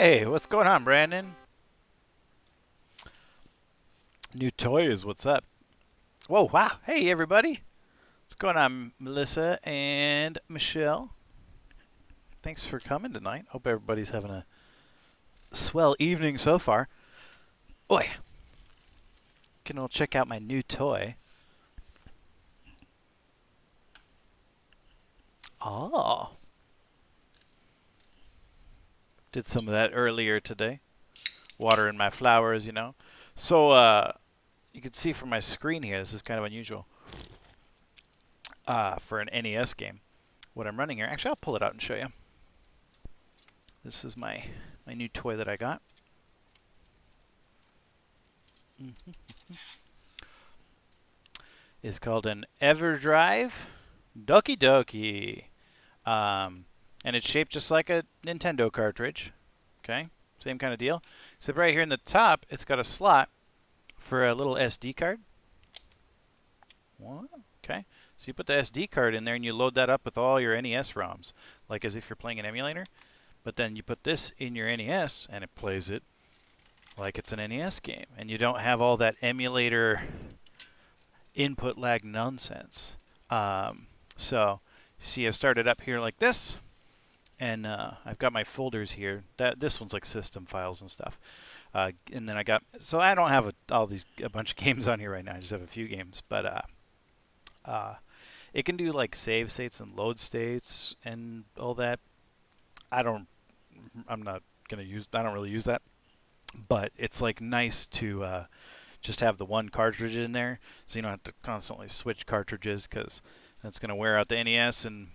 Hey, what's going on, Brandon? New toys, what's up? Whoa, wow. Hey, everybody. What's going on, Melissa and Michelle? Thanks for coming tonight. Hope everybody's having a swell evening so far. Oi, can all check out my new toy. Oh, did some of that earlier today. Watering my flowers, you know. So, you can see from my screen here, this is kind of unusual for an NES game. What I'm running here, actually, I'll pull it out and show you. This is my new toy that I got. It's called an EverDrive Doki Doki. And it's shaped just like a Nintendo cartridge. Okay, same kind of deal. So right here in the top, it's got a slot for a little SD card. What? Okay, so you put the SD card in there and you load that up with all your NES ROMs, like as if you're playing an emulator. But then you put this in your NES and it plays it like it's an NES game. And you don't have all that emulator input lag nonsense. So, see, I started up here like this, and I've got my folders here. This one's like system files and stuff. And then I got, so I don't have a bunch of games on here right now. I just have a few games, but it can do like save states and load states and all that. I'm not gonna use. I don't really use that, but it's like nice to just have the one cartridge in there, so you don't have to constantly switch cartridges because that's gonna wear out the NES and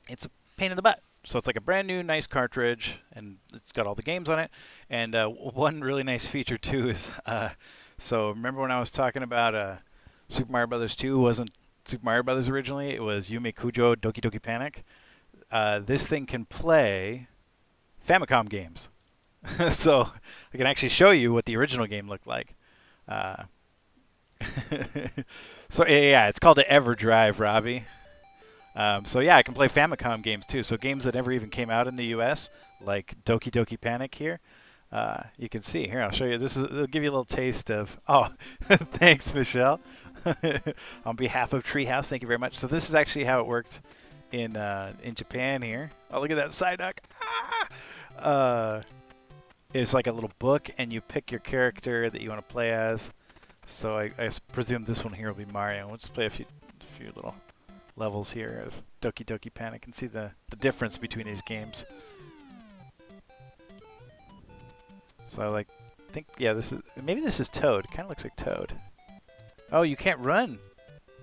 it's a pain in the butt. So it's like a brand new nice cartridge and it's got all the games on it. And one really nice feature too is so remember when I was talking about Super Mario Brothers 2 wasn't Super Mario Brothers originally, it was Yume Kojo Doki Doki Panic. This thing can play Famicom games. So I can actually show you what the original game looked like. Uh, so yeah, it's called the EverDrive, Robbie. So yeah, I can play Famicom games too. So games that never even came out in the U.S., like Doki Doki Panic here. You can see here. I'll show you. It'll give you a little taste of. Oh, thanks, Michelle. On behalf of Treehouse, thank you very much. So this is actually how it worked in Japan here. Oh, look at that Psyduck. It's like a little book, and you pick your character that you want to play as. So I presume this one here will be Mario. We'll just play a few little levels here of Doki Doki Panic and see the difference between these games. So I think yeah, maybe this is Toad. Kind of looks like Toad. Oh, you can't run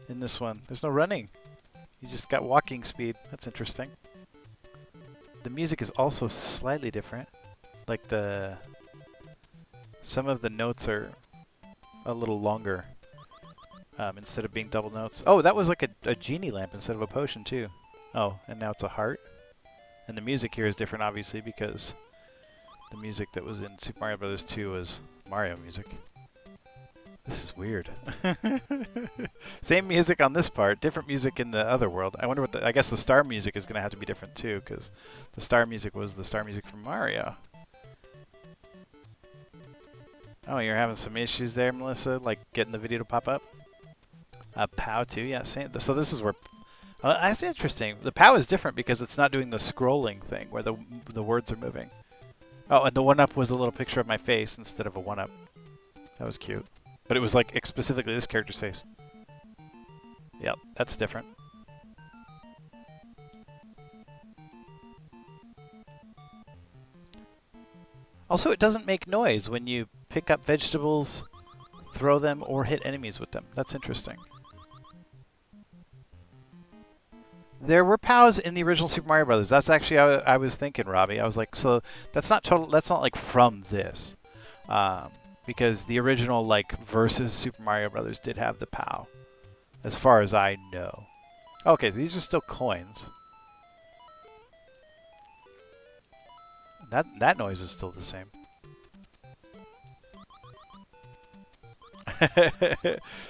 in this one. There's no running. You just got walking speed. That's interesting. The music is also slightly different. Like some of the notes are a little longer. Instead of being double notes. Oh, that was like a genie lamp instead of a potion too. Oh, and now it's a heart. And the music here is different, obviously, because the music that was in Super Mario Bros. 2 was Mario music. This is weird. Same music on this part, different music in the other world. I wonder what I guess the star music is going to have to be different too, because the star music was the star music from Mario. Oh, you're having some issues there, Melissa, like getting the video to pop up? POW too, yeah. Same. So this is where that's interesting. The POW is different because it's not doing the scrolling thing where the words are moving. Oh, and the 1-up was a little picture of my face instead of a 1-up. That was cute, but it was like specifically this character's face. Yep, that's different. Also, it doesn't make noise when you pick up vegetables, throw them, or hit enemies with them. That's interesting. There were POWs in the original Super Mario Brothers. That's actually how I was thinking, Robbie. I was like, so that's not total. That's not like from this, because the original like versus Super Mario Brothers did have the POW, as far as I know. Okay, these are still coins. That noise is still the same.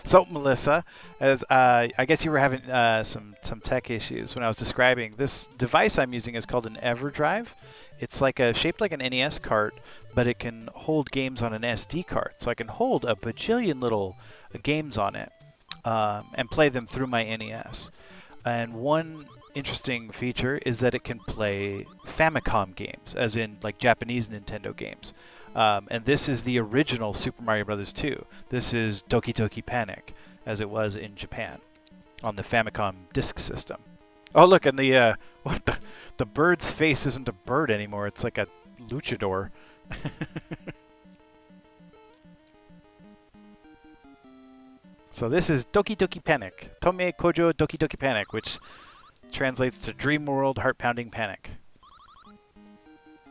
So Melissa, as I guess you were having some tech issues when I was describing this device I'm using is called an EverDrive. It's like shaped like an NES cart, but it can hold games on an SD card. So I can hold a bajillion little games on it and play them through my NES. And one interesting feature is that it can play Famicom games, as in like Japanese Nintendo games. And this is the original Super Mario Bros. 2. This is Doki Doki Panic, as it was in Japan, on the Famicom disk system. Oh, look, and the what the bird's face isn't a bird anymore. It's like a luchador. So this is Doki Doki Panic. Yume Kojo Doki Doki Panic, which translates to Dream World Heart Pounding Panic.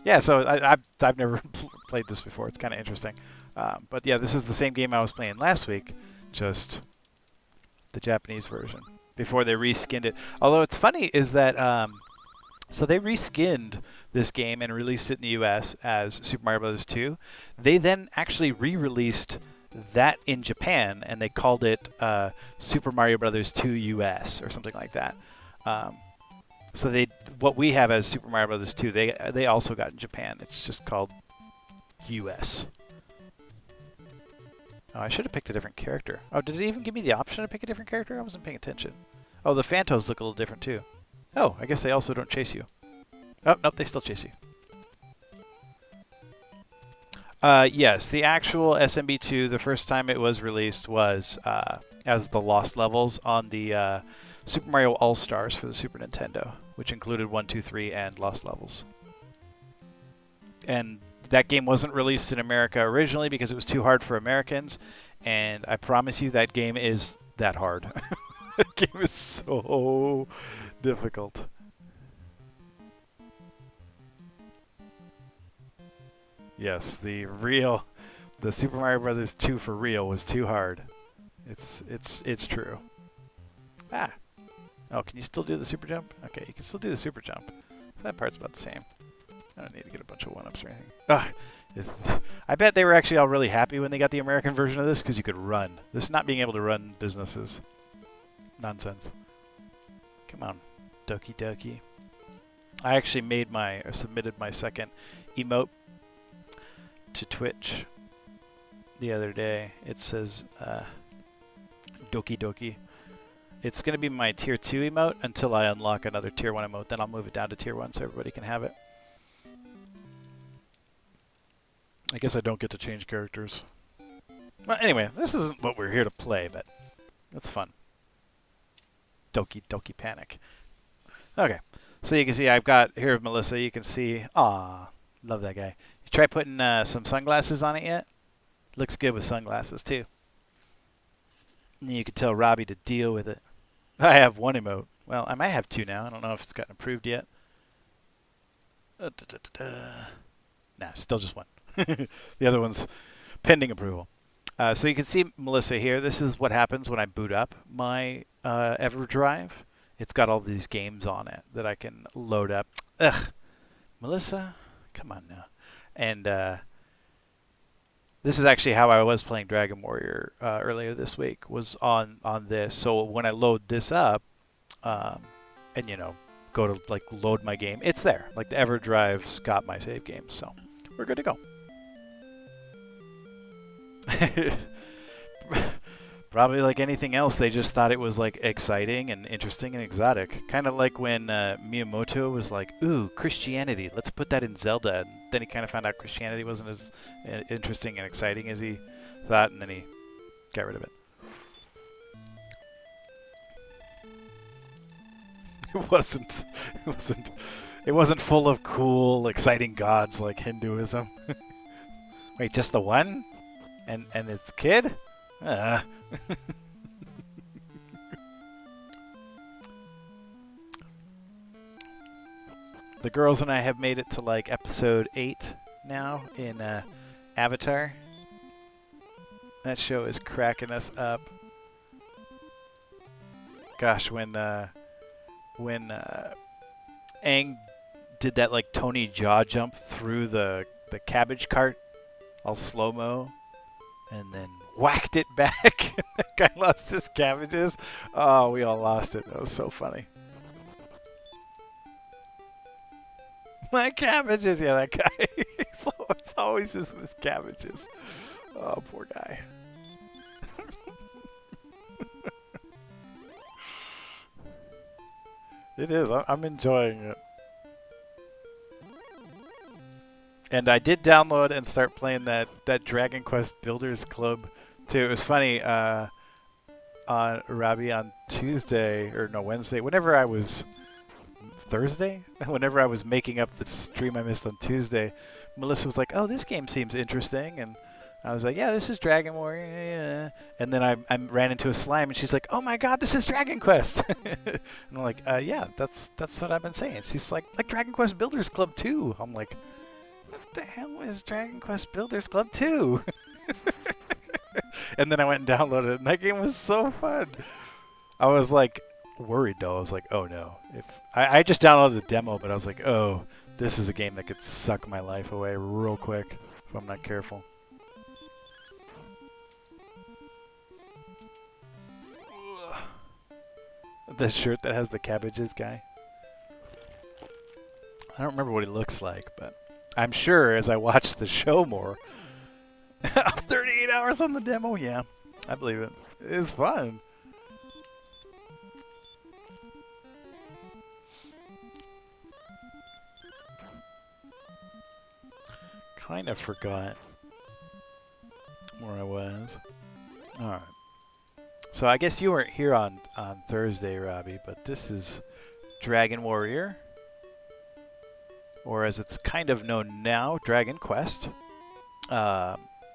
Yeah, so I've never played this before. It's kind of interesting. But yeah, this is the same game I was playing last week, just the Japanese version, before they reskinned it. Although it's funny is that, so they reskinned this game and released it in the US as Super Mario Bros. 2. They then actually re-released that in Japan, and they called it Super Mario Bros. 2 US or something like that. So what we have as Super Mario Bros. 2, they also got in Japan. It's just called US. Oh, I should have picked a different character. Oh, did it even give me the option to pick a different character? I wasn't paying attention. Oh, the Phantos look a little different too. Oh, I guess they also don't chase you. Oh, nope, they still chase you. Yes, the actual SMB2, the first time it was released was as the Lost Levels on the Super Mario All-Stars for the Super Nintendo, which included 1, 2, 3, and Lost Levels. And that game wasn't released in America originally because it was too hard for Americans, and I promise you that game is that hard. That game is so difficult. Yes, the Super Mario Bros. 2 for real was too hard. It's true. Ah. Oh, can you still do the super jump? Okay, you can still do the super jump. That part's about the same. I don't need to get a bunch of one-ups or anything. Ugh. I bet they were actually all really happy when they got the American version of this because you could run. This not being able to run businesses. Nonsense. Come on, Doki Doki. I actually submitted my second emote to Twitch the other day. It says Doki Doki. It's going to be my tier 2 emote until I unlock another tier 1 emote. Then I'll move it down to tier 1 so everybody can have it. I guess I don't get to change characters. Well, anyway, this isn't what we're here to play, but that's fun. Doki Doki Panic. Okay, so you can see I've got here Melissa. You can see, aw, love that guy. You try putting some sunglasses on it yet? Looks good with sunglasses too. And you can tell Robbie to deal with it. I have one emote. Well, I might have two now. I don't know if it's gotten approved yet. Nah, still just one. The other one's pending approval. So you can see Melissa here. This is what happens when I boot up my EverDrive. It's got all these games on it that I can load up. Ugh, Melissa, come on now. And this is actually how I was playing Dragon Warrior earlier this week, was on this. So when I load this up, and go to like load my game, it's there. Like the EverDrive's got my save games, so we're good to go. Probably like anything else, they just thought it was like exciting and interesting and exotic. Kind of like when Miyamoto was like, ooh, Christianity, let's put that in Zelda. And then he kind of found out Christianity wasn't as interesting and exciting as he thought, and then he got rid of it. It wasn't full of cool, exciting gods like Hinduism. Wait, just the one? And its kid? The girls and I have made it to like episode 8 now in Avatar. That show is cracking us up. Gosh, when Aang did that like Tony jaw jump through the cabbage cart, all slow-mo, and then whacked it back. That guy lost his cabbages. Oh, we all lost it. That was so funny. My cabbages. Yeah, that guy. It's always his cabbages. Oh, poor guy. It is. I'm enjoying it. And I did download and start playing that Dragon Quest Builders Club too. It was funny. On Robbie on Tuesday or no Wednesday, whenever I was Thursday, whenever I was making up the stream I missed on Tuesday, Melissa was like, "Oh, this game seems interesting," and I was like, "Yeah, this is Dragon Warrior." Yeah. And then I ran into a slime, and she's like, "Oh my God, this is Dragon Quest!" And I'm like, "Yeah, that's what I've been saying." She's like Dragon Quest Builders Club 2. I'm like, "What the hell is Dragon Quest Builders Club 2?" And then I went and downloaded it, and that game was so fun. I was like worried though. I was like, "Oh no!" If I just downloaded the demo, but I was like, "Oh, this is a game that could suck my life away real quick if I'm not careful." The shirt that has the cabbages guy. I don't remember what he looks like, but I'm sure as I watch the show more. 38 hours on the demo? Yeah, I believe it. It's fun. Kind of forgot where I was. Alright. So I guess you weren't here on Thursday, Robbie, but this is Dragon Warrior. Or as it's kind of known now, Dragon Quest.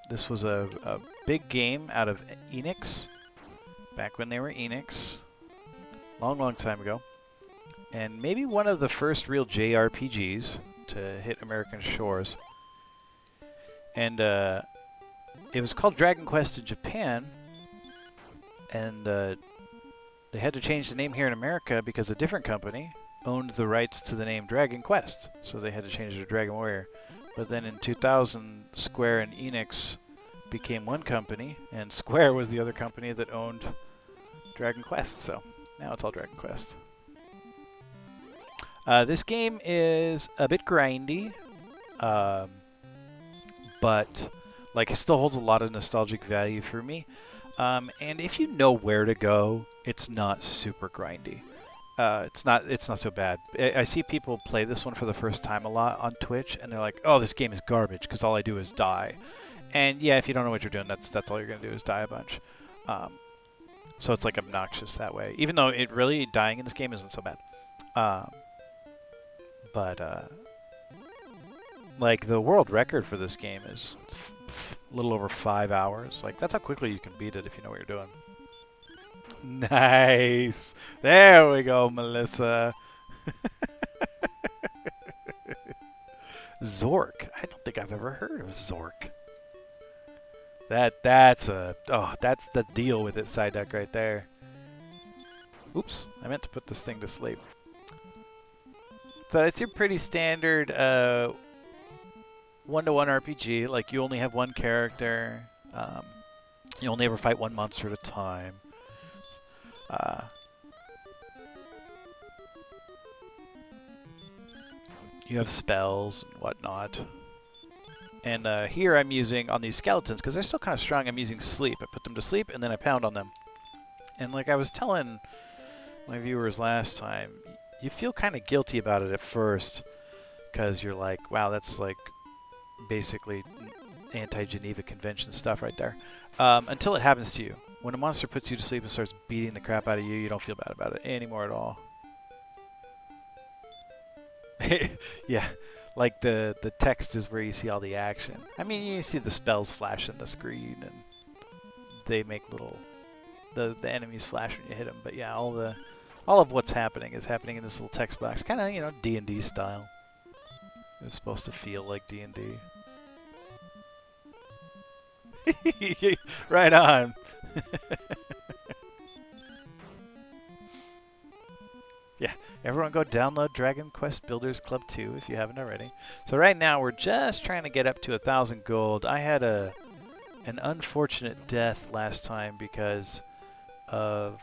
This was a big game out of Enix, back when they were Enix, long time ago. And maybe one of the first real JRPGs to hit American shores. And it was called Dragon Quest in Japan, and they had to change the name here in America because a different company owned the rights to the name Dragon Quest, so they had to change it to Dragon Warrior. But then in 2000, Square and Enix became one company, and Square was the other company that owned Dragon Quest, so now it's all Dragon Quest. This game is a bit grindy, but like it still holds a lot of nostalgic value for me. And if you know where to go, it's not super grindy. It's not so bad. I see people play this one for the first time a lot on Twitch, and they're like, "Oh, this game is garbage because all I do is die." And yeah, if you don't know what you're doing, that's all you're gonna do is die a bunch. So it's like obnoxious that way. Even though it really dying in this game isn't so bad. But like the world record for this game is a little over 5 hours. Like that's how quickly you can beat it if you know what you're doing. Nice. There we go, Melissa. Zork. I don't think I've ever heard of Zork. That's the deal with it, side deck right there. Oops, I meant to put this thing to sleep. So it's your pretty standard 1-to-1 RPG. Like you only have one character. You only ever fight one monster at a time. You have spells and whatnot. And here I'm using, on these skeletons, because they're still kind of strong, I'm using sleep. I put them to sleep and then I pound on them. And like I was telling my viewers last time, you feel kind of guilty about it at first, because you're like, wow, that's like basically anti-Geneva Convention stuff right there. Until it happens to you. When a monster puts you to sleep and starts beating the crap out of you, you don't feel bad about it anymore at all. Yeah, like the text is where you see all the action. I mean, you see the spells flash on the screen, and they make little the enemies flash when you hit them. But yeah, all of what's happening is happening in this little text box, kind of, you know, D&D style. It's supposed to feel like D&D. Right on. Yeah, everyone go download Dragon Quest Builders Club 2 if you haven't already. So right now we're just trying to get up to 1,000 gold. I had an an unfortunate death last time because of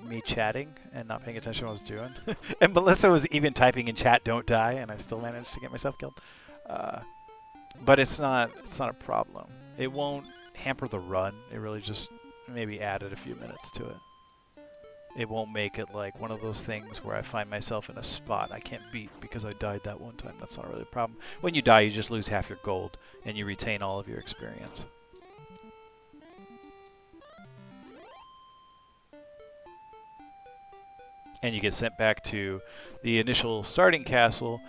me chatting and not paying attention to what I was doing. And Melissa was even typing in chat, "Don't die," and I still managed to get myself killed. But it's not a problem. It won't hamper the run. It really just maybe added a few minutes to it. It won't make it like one of those things where I find myself in a spot I can't beat because I died that one time. That's not really a problem. When you die, you just lose half your gold and you retain all of your experience. And you get sent back to the initial starting castle,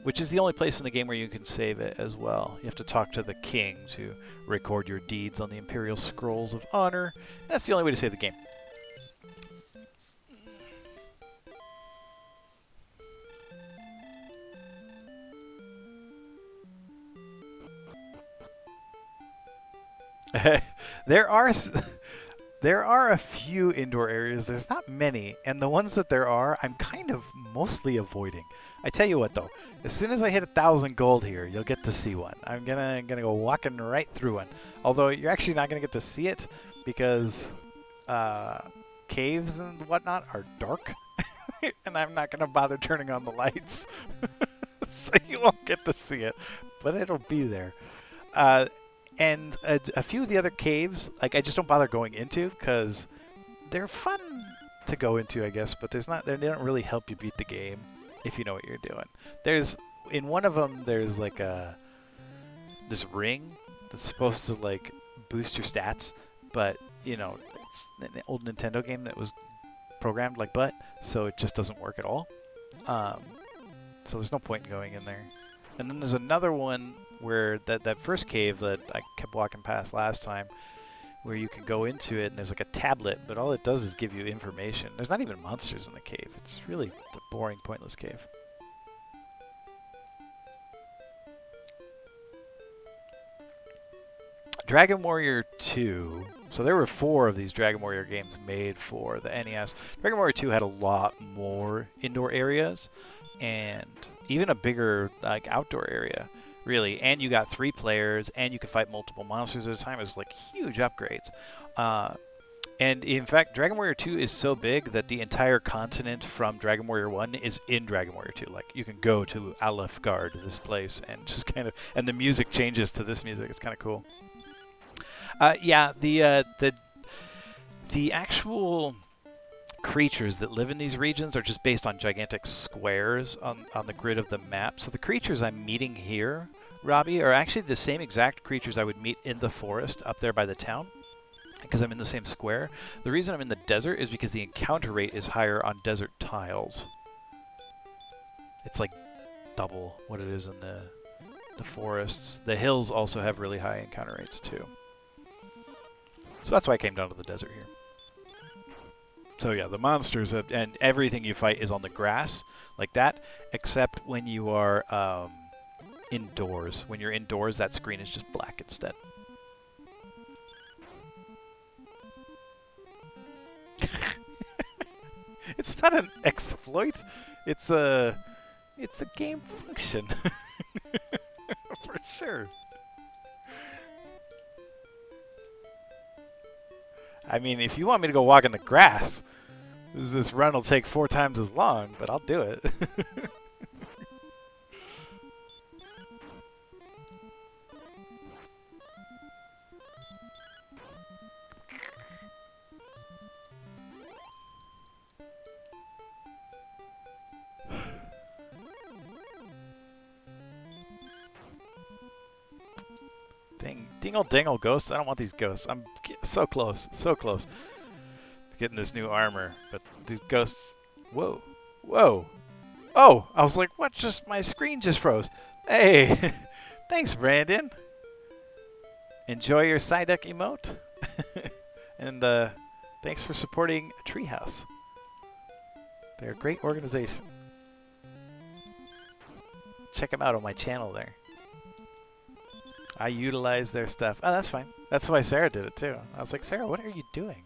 which is the only place in the game where you can save it as well. You have to talk to the king to record your deeds on the Imperial Scrolls of Honor. That's the only way to save the game. There are a few indoor areas. There's not many, and the ones that there are, I'm kind of mostly avoiding. I tell you what, though, as soon as I hit 1,000 gold here, you'll get to see one. I'm gonna go walking right through one. Although you're actually not gonna get to see it because caves and whatnot are dark, and I'm not gonna bother turning on the lights, so you won't get to see it. But it'll be there. And a few of the other caves, like I just don't bother going into because they're fun to go into, I guess. But they don't really help you beat the game if you know what you're doing. In one of them, there's like this ring that's supposed to like boost your stats, but you know it's an old Nintendo game that was programmed like butt, so it just doesn't work at all. So there's no point in going in there. And then there's another one where that first cave that I kept walking past last time, where you can go into it and there's like a tablet, but all it does is give you information. There's not even monsters in the cave. It's really a boring, pointless cave. Dragon Warrior 2. So there were 4 of these Dragon Warrior games made for the NES. Dragon Warrior 2 had a lot more indoor areas and even a bigger like outdoor area. Really, and you got 3 players, and you could fight multiple monsters at a time. It was like huge upgrades. And in fact, Dragon Warrior 2 is so big that the entire continent from Dragon Warrior 1 is in Dragon Warrior 2. Like, you can go to Alefgard, this place, and just kind of... And the music changes to this music. It's kind of cool. Yeah, the actual creatures that live in these regions are just based on gigantic squares on the grid of the map. So the creatures I'm meeting here, Robbie, are actually the same exact creatures I would meet in the forest up there by the town, because I'm in the same square. The reason I'm in the desert is because the encounter rate is higher on desert tiles. It's like double what it is in the forests. The hills also have really high encounter rates too. So that's why I came down to the desert here. So yeah, the monsters and everything you fight is on the grass, like that, except when you are indoors. When you're indoors, that screen is just black instead. It's not an exploit. It's a game function. For sure. I mean, if you want me to go walk in the grass, this run will take 4 times as long, but I'll do it. Dingle dingle ghosts. I don't want these ghosts. I'm so close to getting this new armor, but these ghosts. Whoa, whoa, oh! I was like, what? Just my screen just froze. Hey, thanks, Brandon. Enjoy your Psyduck emote, and thanks for supporting Treehouse. They're a great organization. Check them out on my channel there. I utilize their stuff. Oh, that's fine. That's why Sarah did it, too. I was like, Sarah, what are you doing?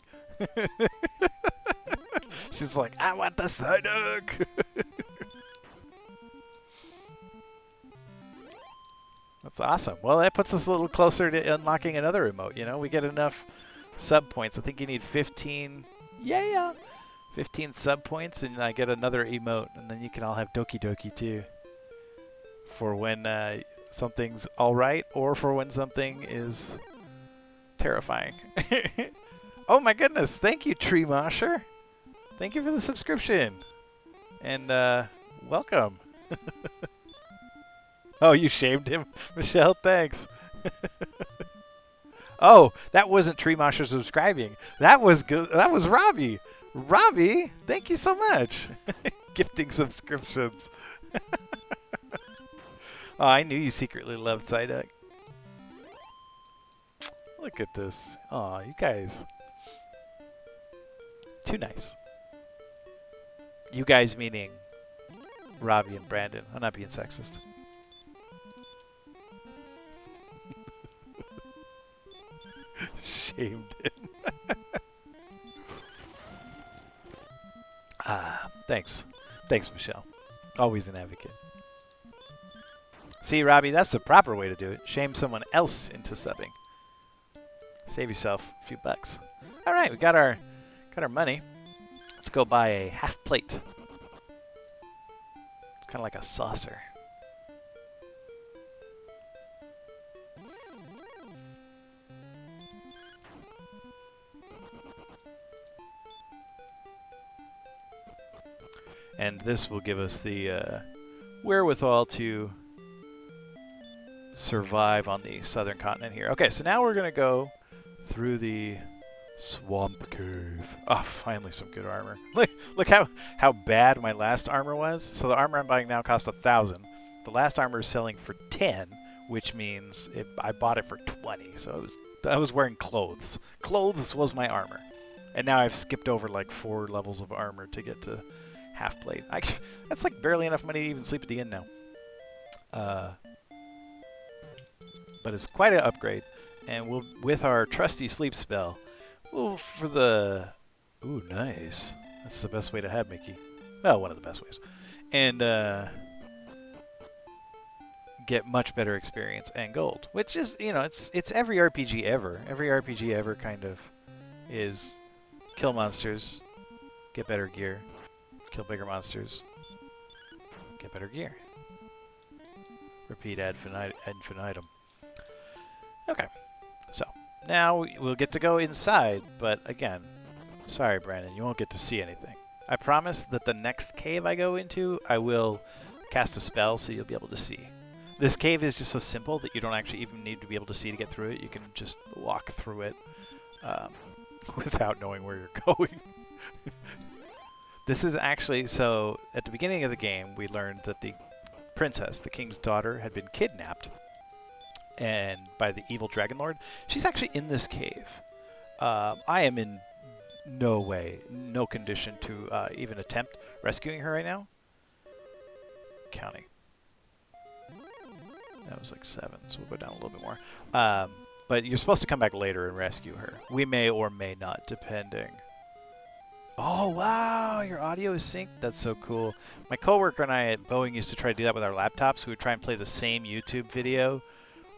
She's like, I want the Psyduck! That's awesome. Well, that puts us a little closer to unlocking another emote. You know, we get enough sub points. I think you need 15. Yeah. 15 sub points, and I get another emote, and then you can all have Doki Doki too. For when something's all right, or for when something is terrifying. Oh my goodness! Thank you, Tree Mosher. Thank you for the subscription, and welcome. Oh, you shamed him, Michelle. Thanks. Oh, that wasn't Tree Mosher subscribing. That was good. That was Robbie. Robbie, thank you so much. Gifting subscriptions. Oh, I knew you secretly loved Psyduck. Look at this. Oh, you guys. Too nice. You guys meaning Robbie and Brandon. I'm not being sexist. Shamed him. Thanks. Thanks, Michelle. Always an advocate. See, Robbie, that's the proper way to do it. Shame someone else into subbing. Save yourself a few bucks. All right, we got our money. Let's go buy a half plate. It's kind of like a saucer. And this will give us the wherewithal to survive on the southern continent here. Okay, so now we're going to go through the swamp cave. Oh, finally some good armor. Look how bad my last armor was. So the armor I'm buying now costs 1,000. The last armor is selling for 10, which means I bought it for 20. So I was wearing clothes. Clothes was my armor. And now I've skipped over like 4 levels of armor to get to half plate. That's like barely enough money to even sleep at the inn now. But it's quite an upgrade. And we'll, with our trusty sleep spell, we'll for the... Ooh, nice. That's the best way to have Mickey. Well, one of the best ways. And get much better experience and gold. Which is, you know, it's every RPG ever. Every RPG ever kind of is kill monsters, get better gear, kill bigger monsters, get better gear. Repeat ad infinitum. Okay, so now we'll get to go inside, but again, sorry Brandon, you won't get to see anything. I promise that the next cave I go into, I will cast a spell so you'll be able to see. This cave is just so simple that you don't actually even need to be able to see to get through it. You can just walk through it without knowing where you're going. This is actually, so at the beginning of the game, we learned that the princess, the king's daughter, had been kidnapped and by the evil dragon lord. She's actually in this cave. I am in no way, no condition to even attempt rescuing her right now. Counting. That was like 7, so we'll go down a little bit more. But you're supposed to come back later and rescue her. We may or may not, depending. Oh, wow, your audio is synced? That's so cool. My coworker and I at Boeing used to try to do that with our laptops. We would try and play the same YouTube video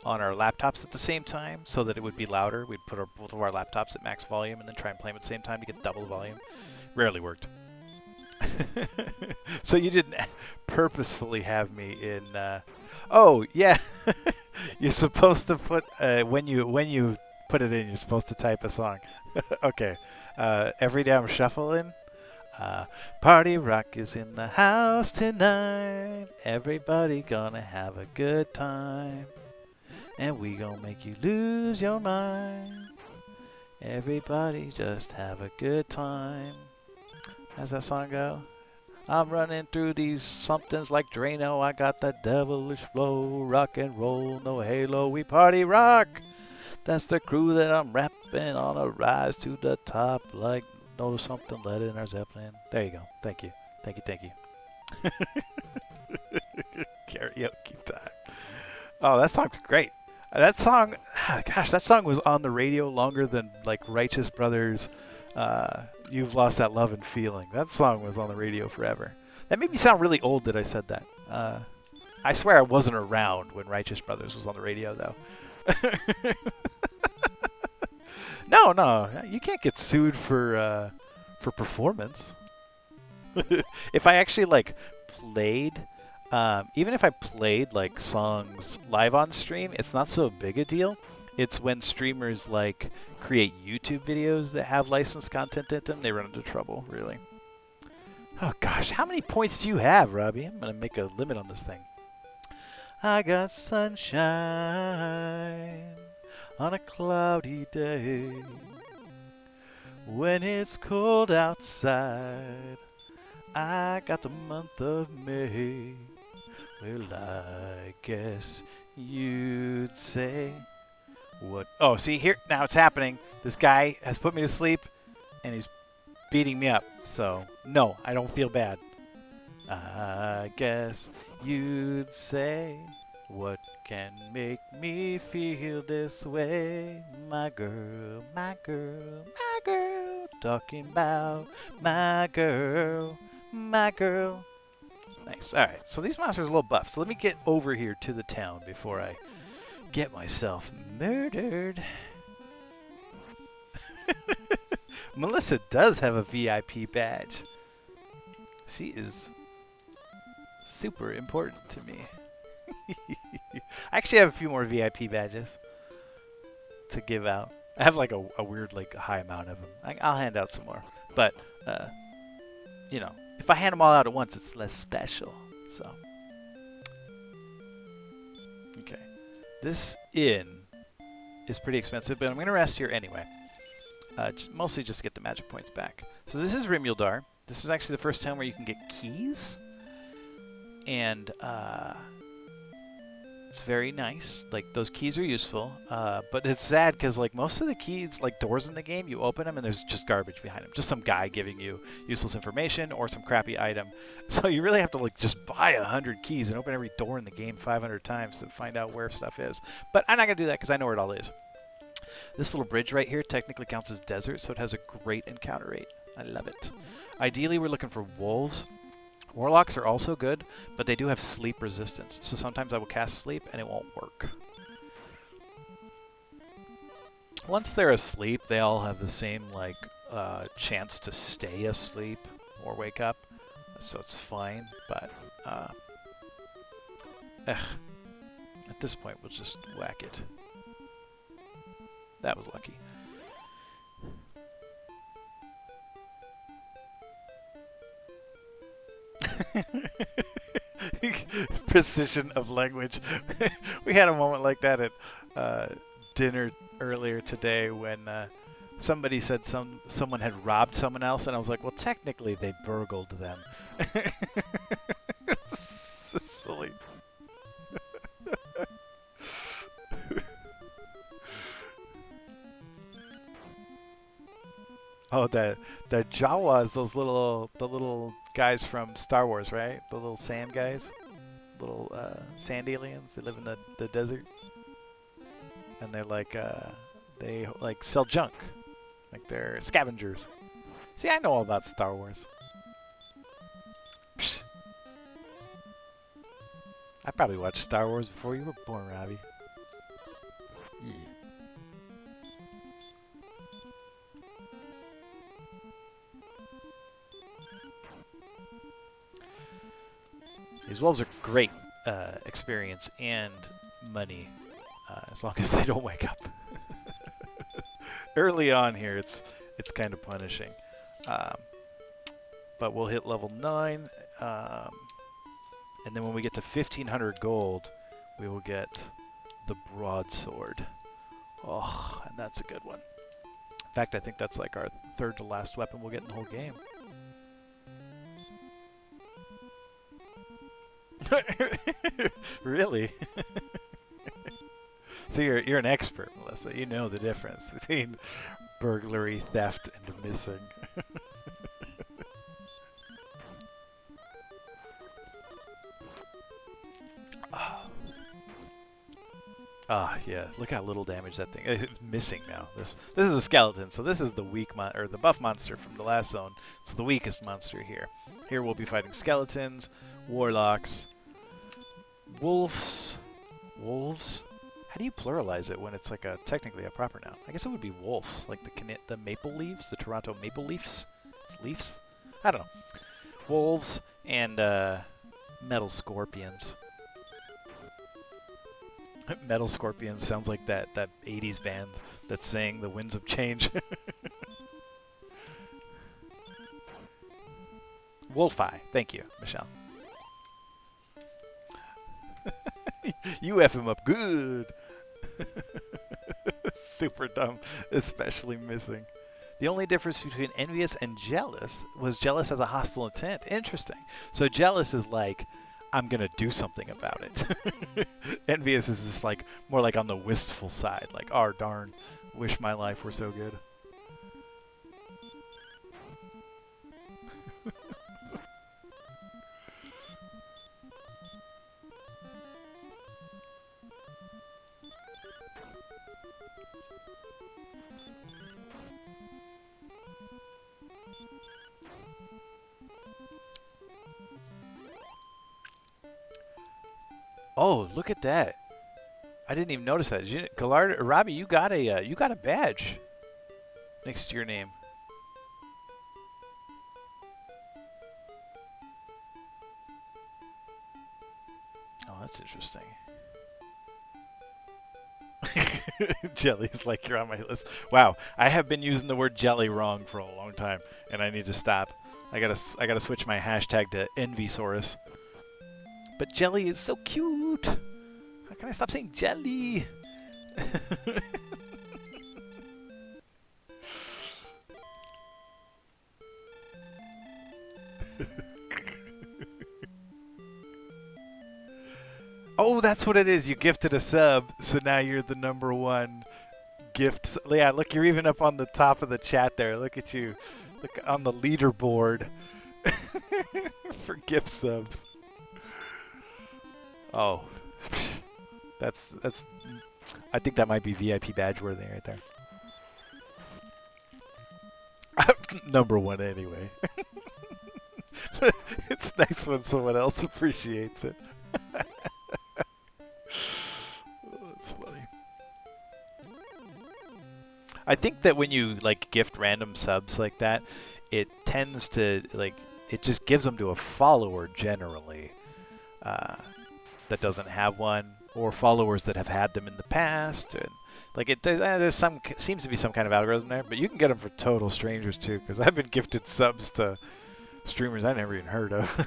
on our laptops at the same time so that it would be louder. We'd put both of our laptops at max volume and then try and play them at the same time to get double the volume. Rarely worked. So you didn't purposefully have me in... Oh, yeah. You're supposed to put... when you put it in, you're supposed to type a song. Okay. Every day I'm shuffling. Party rock is in the house tonight. Everybody gonna have a good time. And we gonna make you lose your mind. Everybody just have a good time. How's that song go? I'm running through these somethings like Drano. I got that devilish flow. Rock and roll, no halo. We party rock. That's the crew that I'm rapping on a rise to the top like no something let in our Zeppelin. There you go. Thank you. Thank you. Thank you. Karaoke time. Oh, that song's great. That song, gosh, that song was on the radio longer than like Righteous Brothers. You've Lost That Love and Feeling. That song was on the radio forever. That made me sound really old that I said that. I swear I wasn't around when Righteous Brothers was on the radio, though. No, you can't get sued for performance. If I actually like played, even if I played like songs live on stream, it's not so big a deal. It's when streamers like create YouTube videos that have licensed content in them, they run into trouble, really. Oh gosh, how many points do you have, Robbie? I'm gonna make a limit on this thing. I got sunshine on a cloudy day. When it's cold outside, I got the month of May. Well, I guess you'd say what? Oh, see here, now it's happening. This guy has put me to sleep, and he's beating me up. So, no, I don't feel bad. I guess you'd say, what can make me feel this way? My girl, my girl, my girl, talking about my girl, my girl. Nice. All right, so these monsters are a little buff. So let me get over here to the town before I get myself murdered. Melissa does have a VIP badge. She is super important to me. I actually have a few more VIP badges to give out. I have like a weird, like high amount of them. I'll hand out some more. But, you know, if I hand them all out at once, it's less special. So, okay. This inn is pretty expensive, but I'm going to rest here anyway. Mostly just to get the magic points back. So this is Rimuldar. This is actually the first time where you can get keys. And it's very nice. Like, those keys are useful. But it's sad because, like, most of the keys, like doors in the game, you open them and there's just garbage behind them. Just some guy giving you useless information or some crappy item. So you really have to, like, just buy 100 keys and open every door in the game 500 times to find out where stuff is. But I'm not going to do that because I know where it all is. This little bridge right here technically counts as desert, so it has a great encounter rate. I love it. Ideally, we're looking for wolves. Warlocks are also good, but they do have sleep resistance, so sometimes I will cast sleep and it won't work. Once they're asleep, they all have the same like chance to stay asleep or wake up, so it's fine, but at this point we'll just whack it. That was lucky. Precision of language. We had a moment like that at dinner earlier today when somebody said someone had robbed someone else, and I was like, well, technically they burgled them. It's silly. Oh, the Jawas, the little guys from Star Wars, right? The little sand guys, little sand aliens. They live in the desert, and they're like they like sell junk, like they're scavengers. See, I know all about Star Wars. Psh. I probably watched Star Wars before you were born, Robbie. Yeah. These wolves are great experience and money, as long as they don't wake up. Early on here, it's kind of punishing, but we'll hit level 9, and then when we get to 1500 gold, we will get the broadsword. Oh, and that's a good one. In fact, I think that's like our third to last weapon we'll get in the whole game. Really? So you're an expert, Melissa. You know the difference between burglary, theft, and missing. Yeah. Look how little damage that thing is missing now. This is a skeleton, so this is the weak or the buff monster from the last zone. It's the weakest monster here. Here we'll be fighting skeletons, warlocks, Wolves. Wolves. How do you pluralize it when it's like a technically a proper noun? I guess it would be wolves, like the Maple Leafs, the Toronto Maple Leafs. It's Leafs. I don't know. Wolves and metal scorpions. Metal Scorpions sounds like that 80s band that sang The Winds of Change. Wolfeye. Thank you, Michelle. You F him up good. Super dumb, especially missing. The only difference between envious and jealous was jealous has a hostile intent. Interesting. So jealous is like, I'm going to do something about it. Envious is just like, more like on the wistful side. Like, oh, darn, wish my life were so good. Oh, look at that! I didn't even notice that. Gallard, Robbie, you got a badge next to your name. Oh, that's interesting. Jelly's like, you're on my list. Wow, I have been using the word jelly wrong for a long time, and I need to stop. I gotta switch my hashtag to Envysaurus. But jelly is so cute. How can I stop saying jelly? Oh, that's what it is. You gifted a sub, so now you're the #1 gift. Yeah, look, you're even up on the top of the chat there. Look at you. Look on the leaderboard for gift subs. Oh, that's. I think that might be VIP badge worthy right there. #1 anyway. It's nice when someone else appreciates it. Oh, that's funny. I think that when you like gift random subs like that, it tends to like it just gives them to a follower generally. That doesn't have one, or followers that have had them in the past, and like there's some seems to be some kind of algorithm there, but you can get them for total strangers too, because I've been gifted subs to streamers I never even heard of.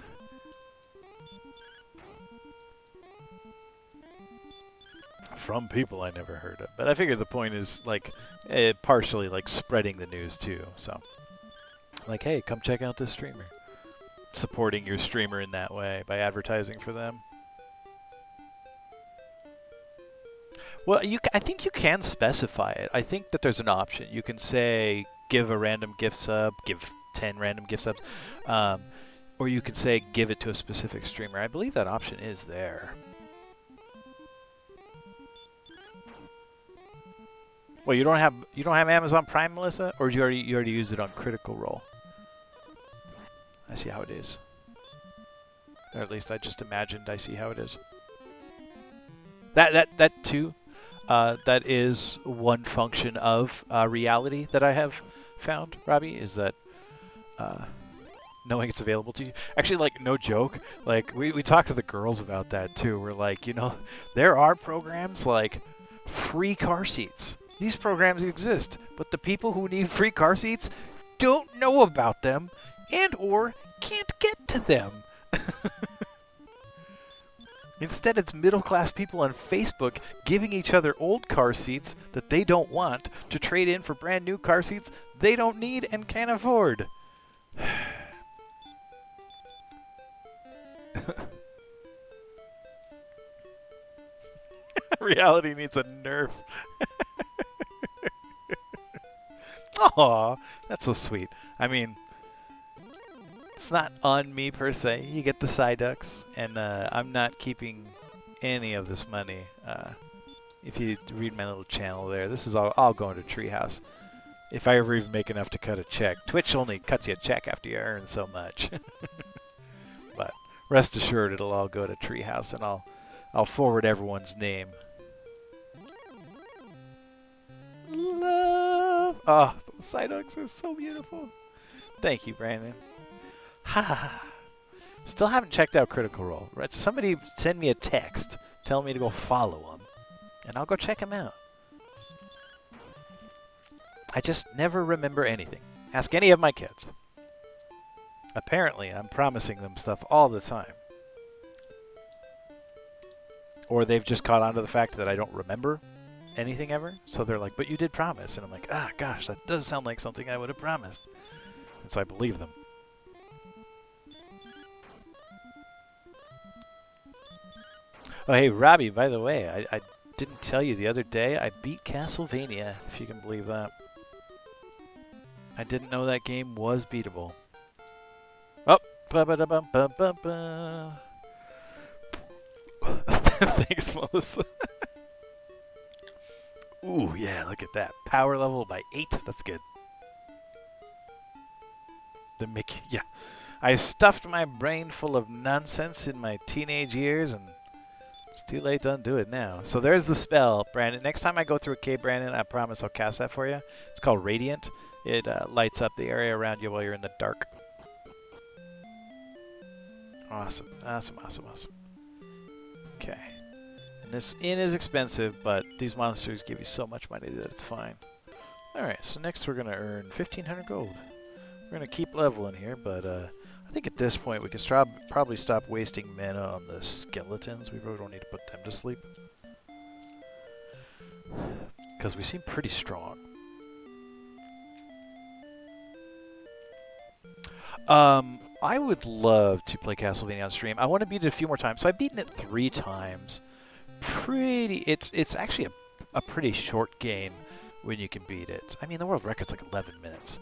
From people I never heard of, but I figure the point is like partially like spreading the news too. So like, hey, come check out this streamer, supporting your streamer in that way by advertising for them. Well, I think you can specify it. I think that there's an option. You can say, give a random gift sub, give 10 random gift subs, or you could say, give it to a specific streamer. I believe that option is there. Well, you don't have Amazon Prime, Melissa, or you already used it on Critical Role? I see how it is. Or at least I just imagined I see how it is. That too. That is one function of reality that I have found, Robbie, is that knowing it's available to you. Actually, like, no joke, like, we talked to the girls about that, too. We're like, you know, there are programs like free car seats. These programs exist, but the people who need free car seats don't know about them and or can't get to them. Instead, it's middle-class people on Facebook giving each other old car seats that they don't want to trade in for brand new car seats they don't need and can't afford. Reality needs a nerf. Aw, that's so sweet. I mean, it's not on me per se. You get the Psyducks, and I'm not keeping any of this money. If you read my little channel there, this is all going to Treehouse. If I ever even make enough to cut a check. Twitch only cuts you a check after you earn so much. But rest assured, it'll all go to Treehouse, and I'll I'll forward everyone's name. Love. Oh, those Psyducks are so beautiful. Thank you, Brandon. Ha. Still haven't checked out Critical Role. Right? Somebody send me a text telling me to go follow him, and I'll go check him out. I just never remember anything. Ask any of my kids. Apparently, I'm promising them stuff all the time. Or they've just caught on to the fact that I don't remember anything ever. So they're like, but you did promise. And I'm like, ah, gosh, that does sound like something I would have promised. And so I believe them. Oh, hey, Robbie, by the way, I didn't tell you the other day, I beat Castlevania, if you can believe that. I didn't know that game was beatable. Oh, ba-ba-da-bum-bum-bum-bum. Thanks, Melissa. Ooh, yeah, look at that. Power level by 8. That's good. The Mickey, yeah. I stuffed my brain full of nonsense in my teenage years, and it's too late to undo it now. So there's the spell, Brandon. Next time I go through a cave, Brandon, I promise I'll cast that for you. It's called Radiant. It lights up the area around you while you're in the dark. Awesome, awesome, awesome, awesome. Okay. And this inn is expensive, but these monsters give you so much money that it's fine. Alright, so next we're going to earn 1,500 gold. We're going to keep leveling here, but I think at this point we can probably stop wasting mana on the skeletons. We really don't need to put them to sleep. Because we seem pretty strong. I would love to play Castlevania on stream. I want to beat it a few more times. So I've beaten it 3 times. It's actually a pretty short game when you can beat it. I mean, the world record's like 11 minutes.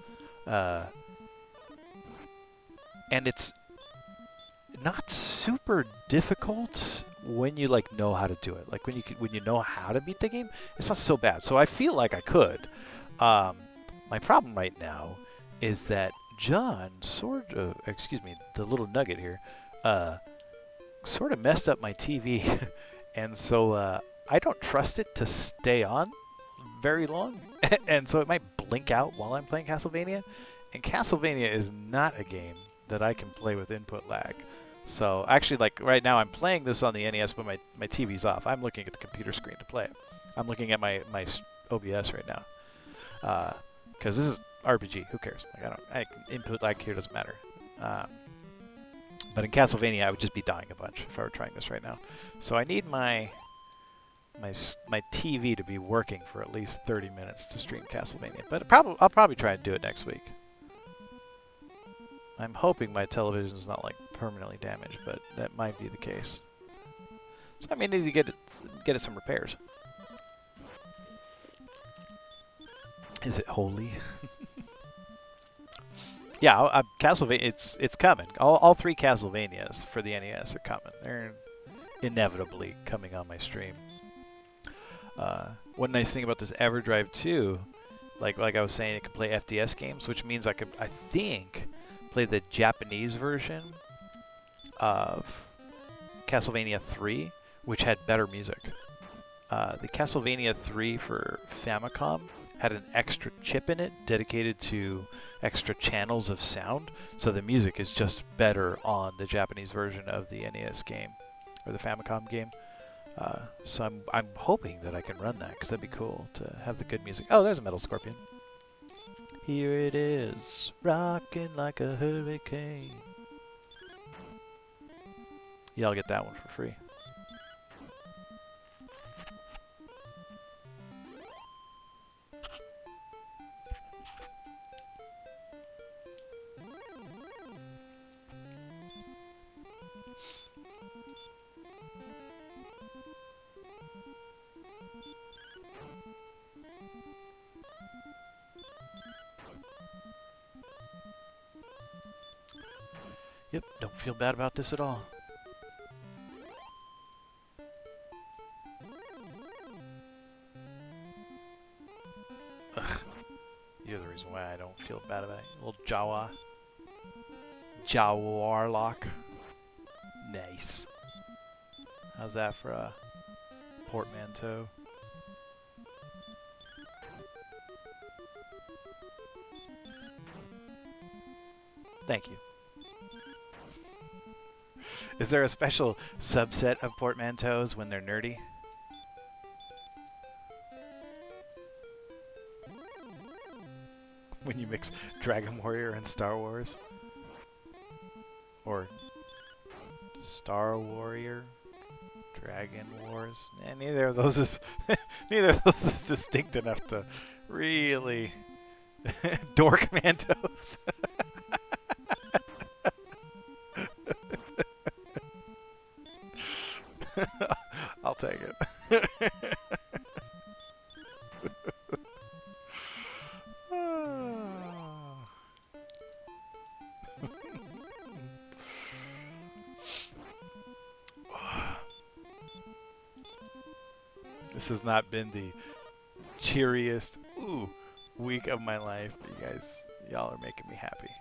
And it's not super difficult when you like know how to do it. Like when you know how to beat the game, it's not so bad. So I feel like I could. My problem right now is that John the little nugget here, sort of messed up my TV, and so I don't trust it to stay on very long, and so it might blink out while I'm playing Castlevania, and Castlevania is not a game that I can play with input lag. So actually, like right now, I'm playing this on the NES, but my TV's off. I'm looking at the computer screen to play it. I'm looking at my OBS right now, because this is RPG. Who cares? Like input lag here doesn't matter. But in Castlevania, I would just be dying a bunch if I were trying this right now. So I need my TV to be working for at least 30 minutes to stream Castlevania. But I'll probably try and do it next week. I'm hoping my television's not like permanently damaged, but that might be the case. So I may need to get it some repairs. Is it holy? Yeah, Castlevania. It's coming. All 3 Castlevanias for the NES are coming. They're inevitably coming on my stream. One nice thing about this EverDrive 2, like I was saying, it can play FDS games, which means I think, play the Japanese version of Castlevania 3, which had better music. The Castlevania 3 for Famicom had an extra chip in it dedicated to extra channels of sound, so the music is just better on the Japanese version of the NES game, or the Famicom game. So I'm hoping that I can run that, because that'd be cool to have the good music. Oh, there's a Metal Scorpion. Here it is, rocking like a hurricane. Yeah, I'll get that one for free. Yep, don't feel bad about this at all. Ugh. You're the reason why I don't feel bad about it. Little Jawa. Jawarlock. Nice. How's that for a portmanteau? Thank you. Is there a special subset of portmanteaus when they're nerdy? When you mix Dragon Warrior and Star Wars? Or Star Warrior? Dragon Wars? Neither of those is neither of those is distinct enough to really dork mantos. I'll take it. This has not been the cheeriest week of my life, but y'all are making me happy.